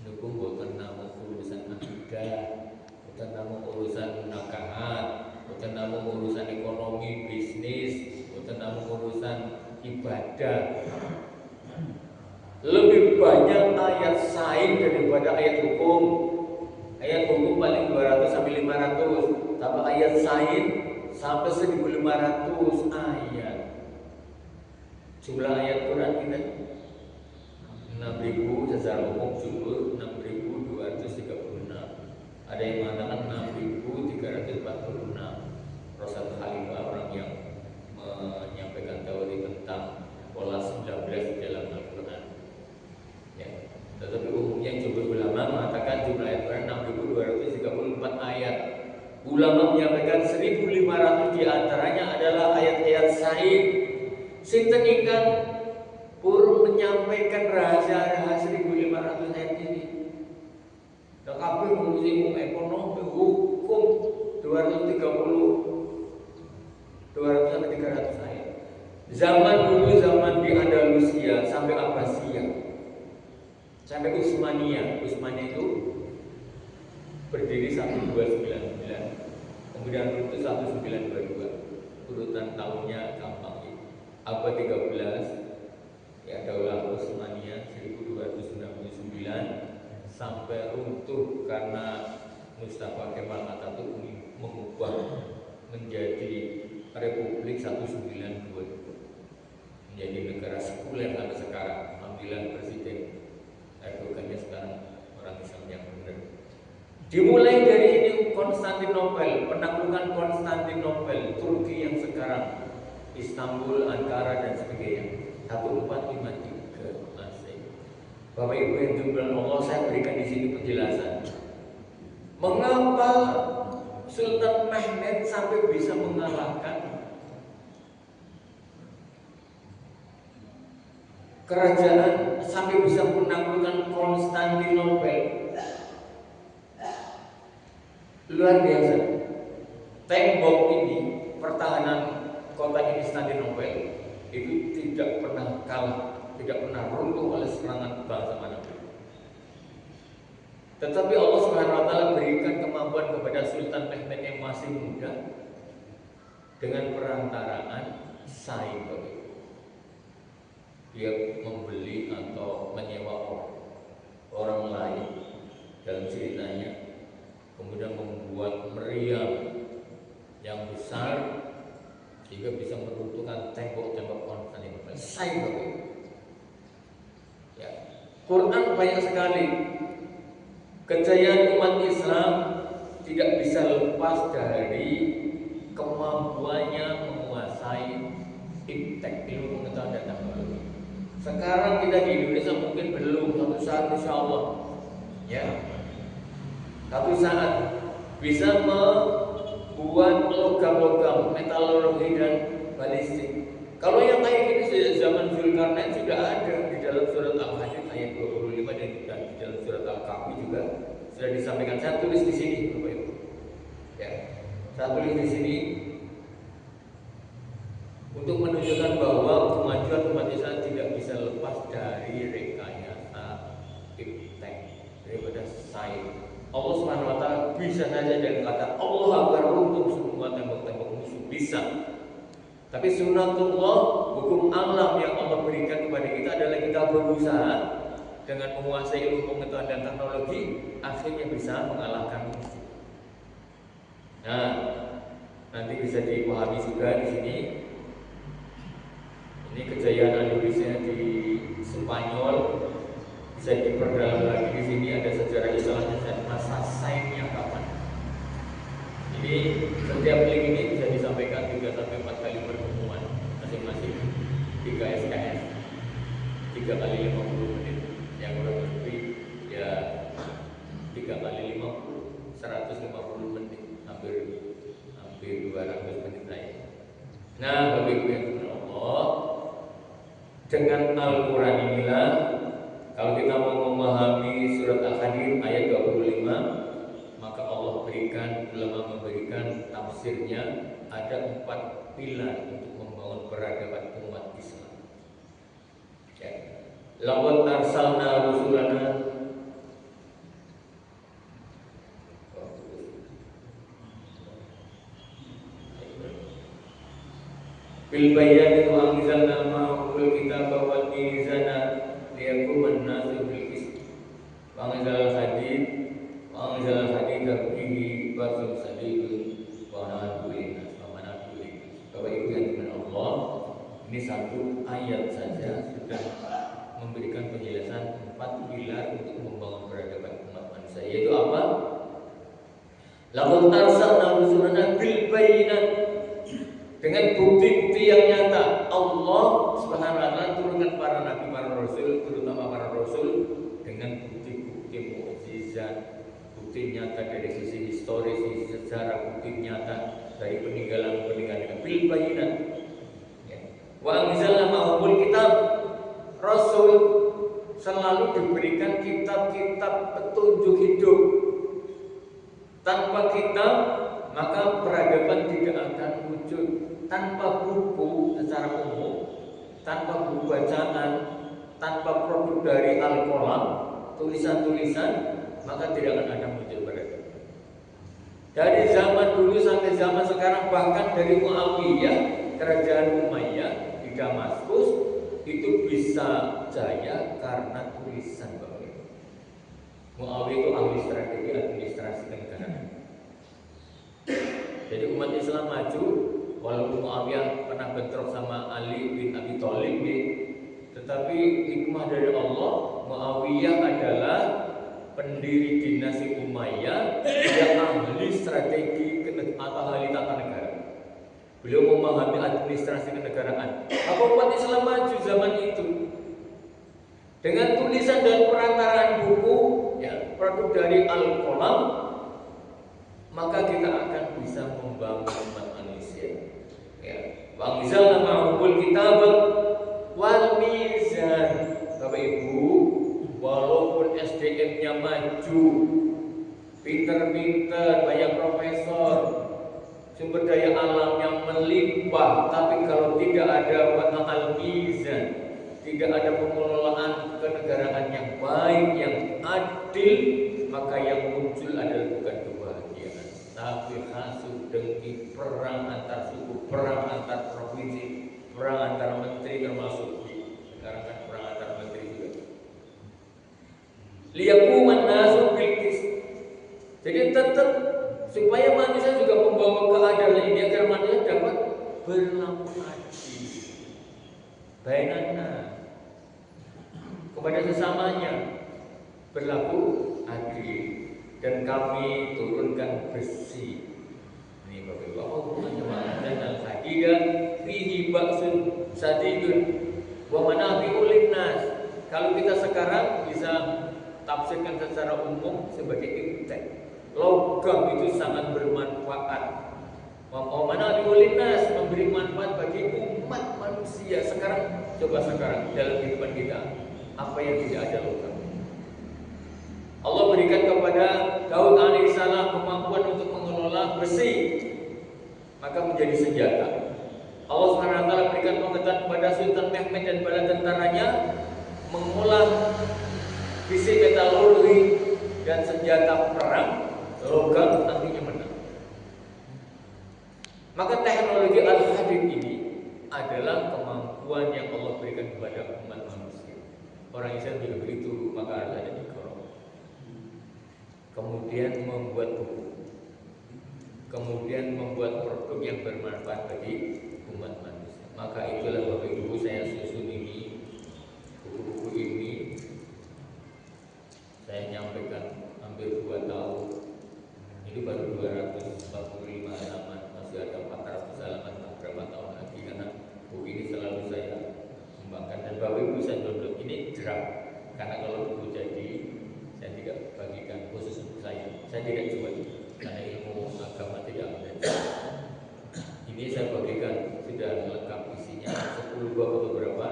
mendukung bukan nama urusan akidah, bukan nama urusan nakahat, bukan nama urusan ekonomi, bisnis, bukan nama urusan ibadah. Lebih banyak ayat sain daripada ayat hukum. Ayat hukum paling 200 sampai 500, tapi ayat sain sampai 1.500 ayat. Jumlah ayat Quran kita 6.000 secara umum jumlah 6.236. Ada yang mengatakan 6.346. Rasul Khalifah orang yang menyampaikan teori tentang pola 19 di dalam Al-Quran. Ya. Tetapi umumnya jumhur ulama mengatakan jumlah ayat Quran 6.234 ayat. Ulama menyampaikan 1.500 di antaranya adalah ayat-ayat sahih. Sinten ingkang purun menyampaikan rahasia-rahasia 1.500 ayat ini. Kabeh ngurusi ekonomi, hukum 230 200 sampai 300 ayat. Zaman dulu, zaman di Andalusia sampai Abbasiyah, sampai Utsmaniyah. Utsmaniyah itu berdiri 1299, kemudian runtuh 1922. Urutan tahunnya gampang. Abad 13 ya, Daulah Utsmaniyah 1299 sampai runtuh karena Mustafa Kemal Atatürk mengubah menjadi Republik 1922, menjadi negara sekuler sampai sekarang. Alhamdulillah Presiden Erdogannya sekarang orang Islam yang benar. Dimulai dari ini Konstantinopel, penaklukan Konstantinopel, Turki yang sekarang, Istanbul, Ankara dan sebagainya. 1453 Masehi. Bapak Ibu yang dimuliakan Allah, saya berikan di sini penjelasan. Mengapa Sultan Mehmed sampai bisa mengalahkan kerajaan, sampai bisa menaklukkan Konstantinopel? Luar biasa. Tembok ini, pertahanan kota ini Konstantinopel itu tidak pernah kalah, tidak pernah runtuh oleh serangan bangsa manapun. Tetapi Allah Subhanahu wa taala berikan kemampuan kepada Sultan Mehmed yang masih muda dengan perantaraan saing. Dia membeli atau menyewa orang lain dalam ceritanya, kemudian membuat meriam yang besar sehingga bisa meruntuhkan tembok-tembok Konstantinopel. Saing. Ya. Quran banyak sekali kejayaan umat Islam tidak bisa lepas dari kemampuannya menguasai iptek, ilmu pengetahuan dan teknologi. Sekarang kita di Indonesia mungkin belum, suatu saat insya Allah ya, suatu saat bisa membuat logam-logam, metalurgi dan balistik. Kalau yang kayak gini sejak zaman Zulkarnain sudah ada di dalam surat Al-Hadid ayat 25 dan di dalam surat Al-Kahfi juga sudah disampaikan. Saya tulis di sini, Bapak Ibu. Ya, saya tulis di sini untuk menunjukkan bahwa kemajuan umat Islam tidak bisa lepas dari rekayasa iptek daripada sains. Allah Subhanahu wa taala bisa saja dengan kata Allah agar runtuh semua tembok-tembok musuh, bisa. Tapi sunatullah, hukum alam yang Allah berikan kepada kita adalah kita berusaha dengan menguasai ilmu pengetahuan dan teknologi, akhirnya bisa mengalahkan musuh. Nah, nanti bisa dipahami juga di sini. Ini kejayaan Indonesia di Spanyol bisa diperdalam lagi di sini. Ada sejarah istilahnya masa sainnya kapan. Ini setiap link ini bisa disampaikan 3 sampai 4 kali pertemuan masing-masing 3 SKS 3 kali 50 menit, yang kurang lebih ya 3 kali 50 150 menit, hampir 200 menit saya. Nah, Bapak Ibu yang dimuliakan Allah, dengan Al-Quran inilah kalau kita mau memahami surat Al-Hadid ayat 25, maka Allah berikan, ulama memberikan tafsirnya ada 4 pilar untuk membangun peradaban umat Islam. Ya. Laqad arsalna rusulana bil bayyinati wa anzalna ma'ahul kitaba wal mizana liyaquma an-nasu bil qist. Wa anzalal hadid wa anzalal hadida bihi ba'sun sadidun wa na'udzubillah wa na'udzubillah. Bapak Ibu yang dimuliakan Allah, ini satu ayat saja sudah memberikan penjelasan 4 pilar untuk membangun peradaban umat manusia. Yaitu apa? Laqad arsalna rusulana bil bayyinat, dengan bukti-bukti yang nyata. Allah Subhanahu wa taala turunkan para nabi, para rasul, terutama para rasul dengan bukti-bukti mukjizat, bukti nyata dari sisi historis, sisi sejarah, bukti nyata dari peninggalan-peninggalan bil bayyinat. Ya. Wa anzalna ma'ahul kitab, rasul selalu diberikan kitab-kitab petunjuk hidup. Tanpa kitab maka peradaban tidak akan wujud. Tanpa buku secara umum, tanpa buku bacaan, tanpa produk dari Al-Quran, tulisan-tulisan, maka tidak akan ada muncul peradaban. Dari zaman dulu sampai zaman sekarang, bahkan dari Muawiyah, kerajaan Umayyah di Damaskus, itu bisa jaya karena tulisan Bapak. Muawiyah itu ahli strategi administrasi kenegaraan. Jadi umat Islam maju, walaupun Muawiyah pernah bentrok sama Ali bin Abi Thalib, tetapi hikmah dari Allah, Muawiyah adalah pendiri dinasti Umayyah yang ahli strategi atau ahli tata negara. Beliau memahami administrasi kenegaraan. Apa umat Islam maju zaman itu? Dengan tulisan dan perantaraan buku, ya, produk dari Al-Qalam, maka kita akan bisa membangun umat manusia. Ya, wa anzalna ma'ahul kitaba wal mizan. Bapak Ibu, walaupun SDM-nya maju, pinter-pinter, banyak profesor, sumber daya alam yang melimpah, tapi kalau tidak ada al mizan, tidak ada pengelolaan kenegaraan yang baik, yang adil, maka yang muncul adalah bukan kebahagiaan, tapi hasud, dengki, perang antar suku, perang antar provinsi, perang antar menteri, termasuk sekarang kan perang antar menteri juga. Liyaquman nasu bil qist. Jadi tetap supaya manusia juga membawa keadilan ini agar manusia dapat berlaku adil. Bainana, kepada sesamanya berlaku adil. dan kami turunkan besi. Ini Bapak Ibu, apa hubungannya dan al-hadida fihi ba'sun sadidun wa manafi'u linnas. Kalau kita sekarang bisa tafsirkan secara umum sebagai intek. Logam itu sangat bermanfaat. Wa manafi'u linnas, memberi manfaat bagi umat manusia. Sekarang coba sekarang dalam kehidupan kita, apa yang tidak ada logam? Allah berikan kepada Daud alaihissalam kemampuan untuk mengelola besi, maka menjadi senjata. Allah SWT berikan pengetahuan kepada Sultan Mehmed dan bala tentaranya mengolah besi metalurgi dan senjata perang logam, nantinya menang. Maka teknologi al-hadid ini adalah kemampuan yang Allah berikan kepada umat manusia. Orang Islam juga begitu, maka harus ada iqra. Kemudian membuat buku, kemudian membuat produk yang bermanfaat bagi umat manusia. Maka itulah Bapak Ibu saya susun ini, buku-buku ini saya nyampaikan hampir 2 tahun. Ini baru 245 halaman, masih ada 400 halaman beberapa tahun lagi, karena buku ini selalu saya kembangkan. Dan Bapak Ibu saya download ini draft, karena kalau buku jadi saya tidak bagikan khusus untuk saya tidak jual karena ilmu agama tidak ada. Ini saya bagikan sudah lengkap isinya 10 bab atau berapa.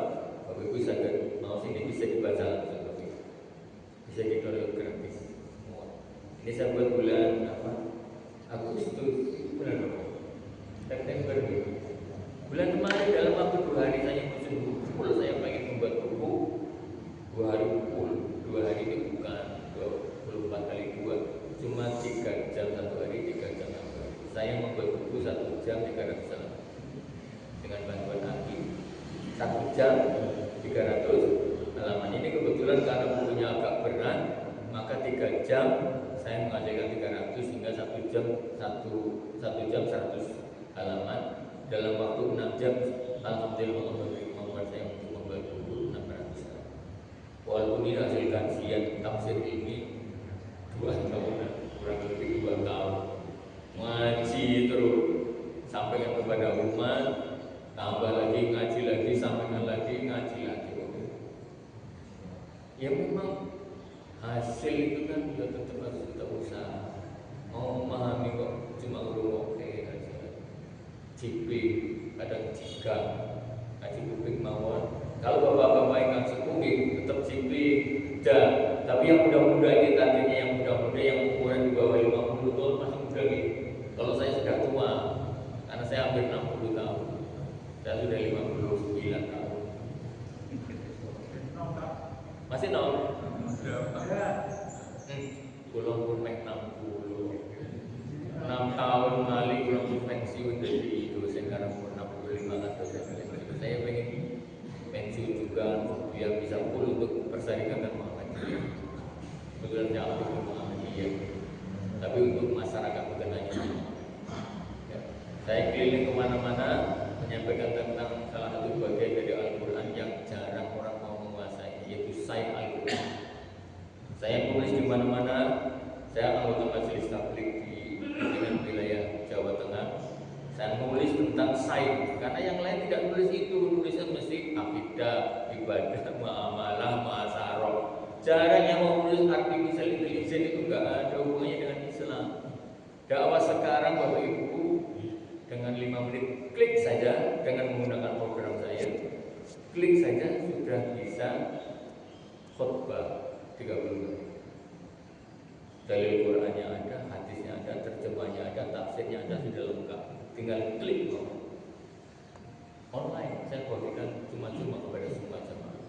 Bapak Ibu sadar mau sini bisa dibaca langsung, Bapak Ibu. Bisa di-download gratis semua. Ini saya buat bulan apa? Agustus, bulan apa? September. Bulan kemarin dalam waktu 2 hari saya muncul buku. Kalau saya pengen membuat buku 2 hari full. 2 hari itu bukan 24 kali 2, cuma 3 jam 1 hari, 3 jam 1 hari. Saya membuat buku 1 jam 300 halaman dengan bantuan Aki. 1 jam 300 halaman. Ini kebetulan karena bukunya agak berat, maka 3 jam saya mengadakan 300 hingga 1 jam 100 halaman. Dalam waktu 6 jam, alhamdulillah Allah membuat saya untuk membuat buku 600 halaman. Walaupun ini hasil kajian tafsir ini 2 tahun, kurang lebih 2 tahun ngaji terus, sampaikan kepada umat, tambah lagi ngaji lagi, sampaikan lagi, ngaji lagi. Ya memang hasil itu kan ya tetap harus kita usaha. Mau memahami kok cuma ngurung oke aja. CP kadang jika ngaji publik mawon. Kalau bapak-bapak yang ngaji publik tetap CP dah. Tapi yang muda-muda ini targetnya yang muda-muda yang ukuran di bawah 50 tahun masih muda gitu. Kalau saya sudah tua, karena saya hampir 60 tahun. Saya sudah 59 tahun. Masih nol? Belum pun 60. 6 tahun kali belum pensiun dari dosen karena umur 65 kan dosen. Saya pengen pensiun juga biar bisa full untuk persaingan Muhammadiyah. Kebetulan saya aktif di Muhammadiyah, tapi untuk masyarakat bukan hanya ya. Saya keliling kemana-mana menyampaikan tentang salah satu bagian dari Al-Quran yang jarang orang mau menguasai, yaitu Sayyid Al-Quran. Saya tulis di mana-mana. Saya anggota majelis tabligh di wilayah Jawa Tengah. Saya nulis tentang said, karena yang lain tidak nulis itu, nulisnya mesti akidah, ibadah, muamalah, muasyarah. Jarang yang mau nulis artificial intelligence itu enggak ada hubungannya dengan Islam. Dakwah sekarang Bapak Ibu dengan 5 menit klik saja dengan menggunakan program saya, klik saja sudah bisa khutbah 30 menit. Dalil Qurannya ada, hadisnya ada, terjemahnya ada, tafsirnya ada, sudah lengkap. Tinggal klik online. Saya bagikan cuma-cuma kepada semua jemaah.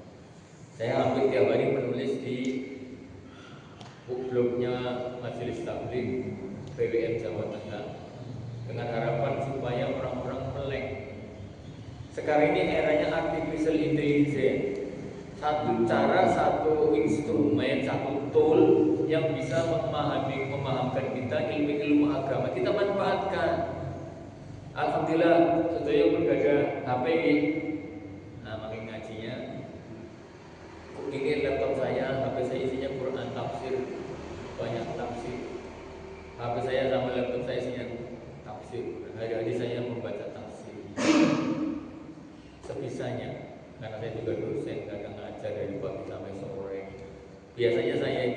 Saya hampir tiap hari menulis di blognya Majelis Tabligh PWM Jawa Tengah dengan harapan supaya orang-orang melek. Sekarang ini eranya artificial intelligence. Satu cara, satu instrumen, satu tool yang bisa memahamkan kita ilmu agama, kita manfaatkan. Alhamdulillah, saya pun ada HP ini. Nah, makin ngajinya. Ini laptop saya, HP saya isinya Quran tafsir, banyak tafsir.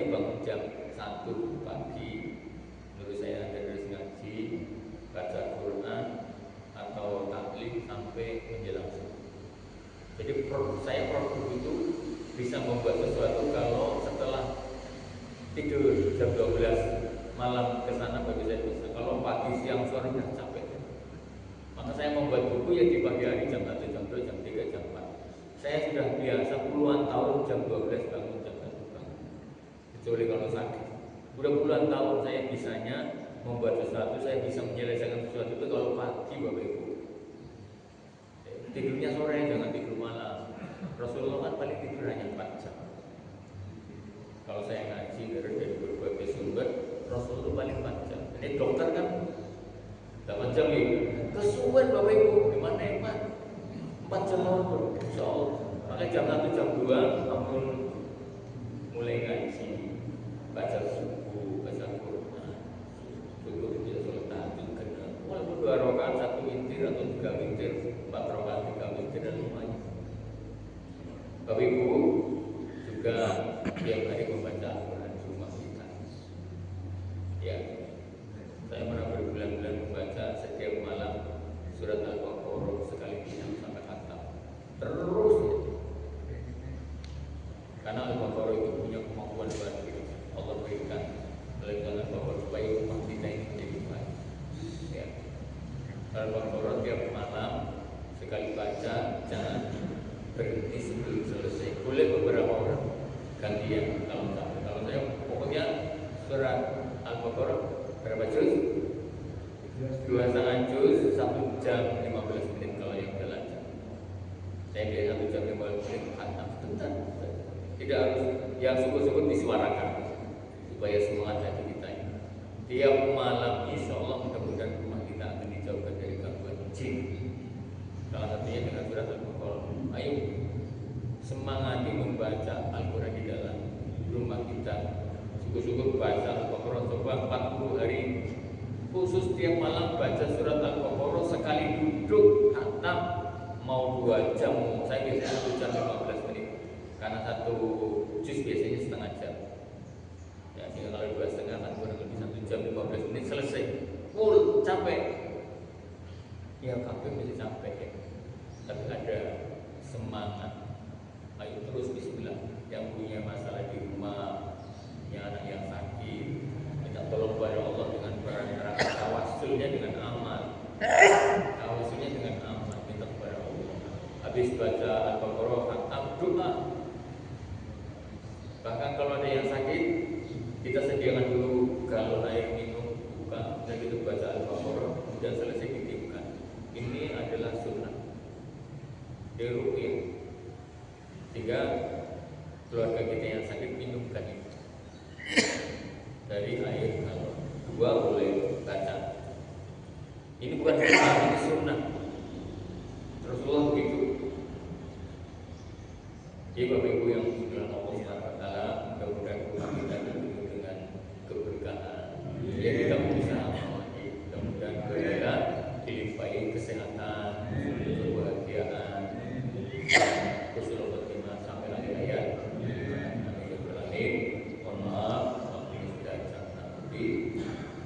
biasanya bangun jam 1 pagi. Menurut saya ada terus ngaji, baca Quran atau taklim sampai menjelang subuh. Jadi saya produktif itu bisa membuat sesuatu kalau setelah tidur jam 12 malam ke sana bagi saya bisa. Kalau pagi, siang, sore kan capek. Maka saya membuat buku ya di pagi hari jam 1, jam 2, jam 3, jam 4. Saya sudah biasa puluhan tahun jam 12 bangun, jam 1 bangun. Kecuali kalau sakit. Udah puluhan tahun saya bisanya membuat sesuatu, saya bisa menyelesaikan sesuatu itu kalau pagi Bapak Ibu. Tidurnya sore, jangan tidur malam. Rasulullah kan paling tidur hanya 4 jam. Kalau saya ngaji dari berbagai sumber, Rasulullah paling 4 jam. Ini dokter kan 8 jam ini. Kesuwen Bapak Ibu, gimana hemat? 4 jam waktu, insya Allah. Makanya jam 1, jam 2, ampun mulai ngaji, baca subuh, baca Quran, subuh dia sholat tahajud kena. Walaupun 2 rakaat, 1 witir atau 3 witir, 4 rakaat, 3 witir dan lumayan. Bapak Ibu juga tiap hari membaca Al-Quran di rumah kita. Ya, saya pernah berbulan-bulan membaca setiap malam surat Al-Baqarah sekali sampai khatam. Terus ya. Karena Al-Baqarah itu punya kemampuan luar biasa. Allah berikan melalui Al-Baqarah supaya umat kita ini menjadi baik. Ya. Al-Baqarah tiap malam sekali baca, jangan berhenti sebelum selesai. Boleh beberapa orang gantian kalau sampai. Kalau saya pokoknya surat Al-Baqarah berapa juz? 2,5 juz, 1 jam 15 menit kalau yang udah lancar. Saya biasa 1 jam 15 menit khatam sebentar. Tidak harus yang syukur-syukur disuarakan supaya semangat hati kita ini. Tiap malam insya Allah mudah-mudahan rumah kita akan dijauhkan dari gangguan jin. Salah satunya dengan surat Al-Baqarah. Ayo semangati membaca Al-Quran di dalam rumah kita. Syukur-syukur baca Al-Baqarah coba 40 hari khusus tiap malam baca surat Al-Baqarah sekali duduk khatam mau 2 jam. Saya biasanya 1 jam 15 menit karena 1 juz biasanya setengah jam. Ya, sehingga kalau 2,5 kan kurang lebih 1 jam 15 menit selesai. Full capek. Ya capek masih capek ya. Tapi ada semangat. Ayo terus bismillah. Yang punya masalah di rumah, punya anak yang sakit, minta tolong kepada Allah dengan perantara tawasulnya dengan amal. Tawasulnya dengan amal, minta kepada Allah. Habis baca Al-Baqarah khatam doa. Bahkan kalau ada yang sakit, kita sediakan dulu galon air minum, buka, dan kita baca Al-Baqarah, dan selesai ditiupkan. Ini adalah sunnah diruqyah. Sehingga keluarga kita yang sakit minumkan itu dari air galon. 2 boleh baca. Ini bukan doa, ini sunnah. Rasulullah begitu. Jadi Bapak Ibu yang dimuliakan Allah Subhanahu wa taala, mudah-mudahan rumah kita penuh dengan keberkahan. Ya kita berusaha mudah-mudahan kita dilimpahi kesehatan, kebahagiaan, husnul khotimah sampai akhir hayat. Amin. Mohon maaf apabila tidak nanti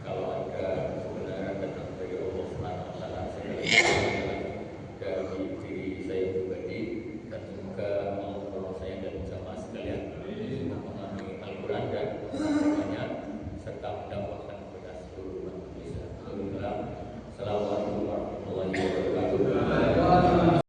kalau ada kebenaran datang dari Allah Subhanahu wa taala.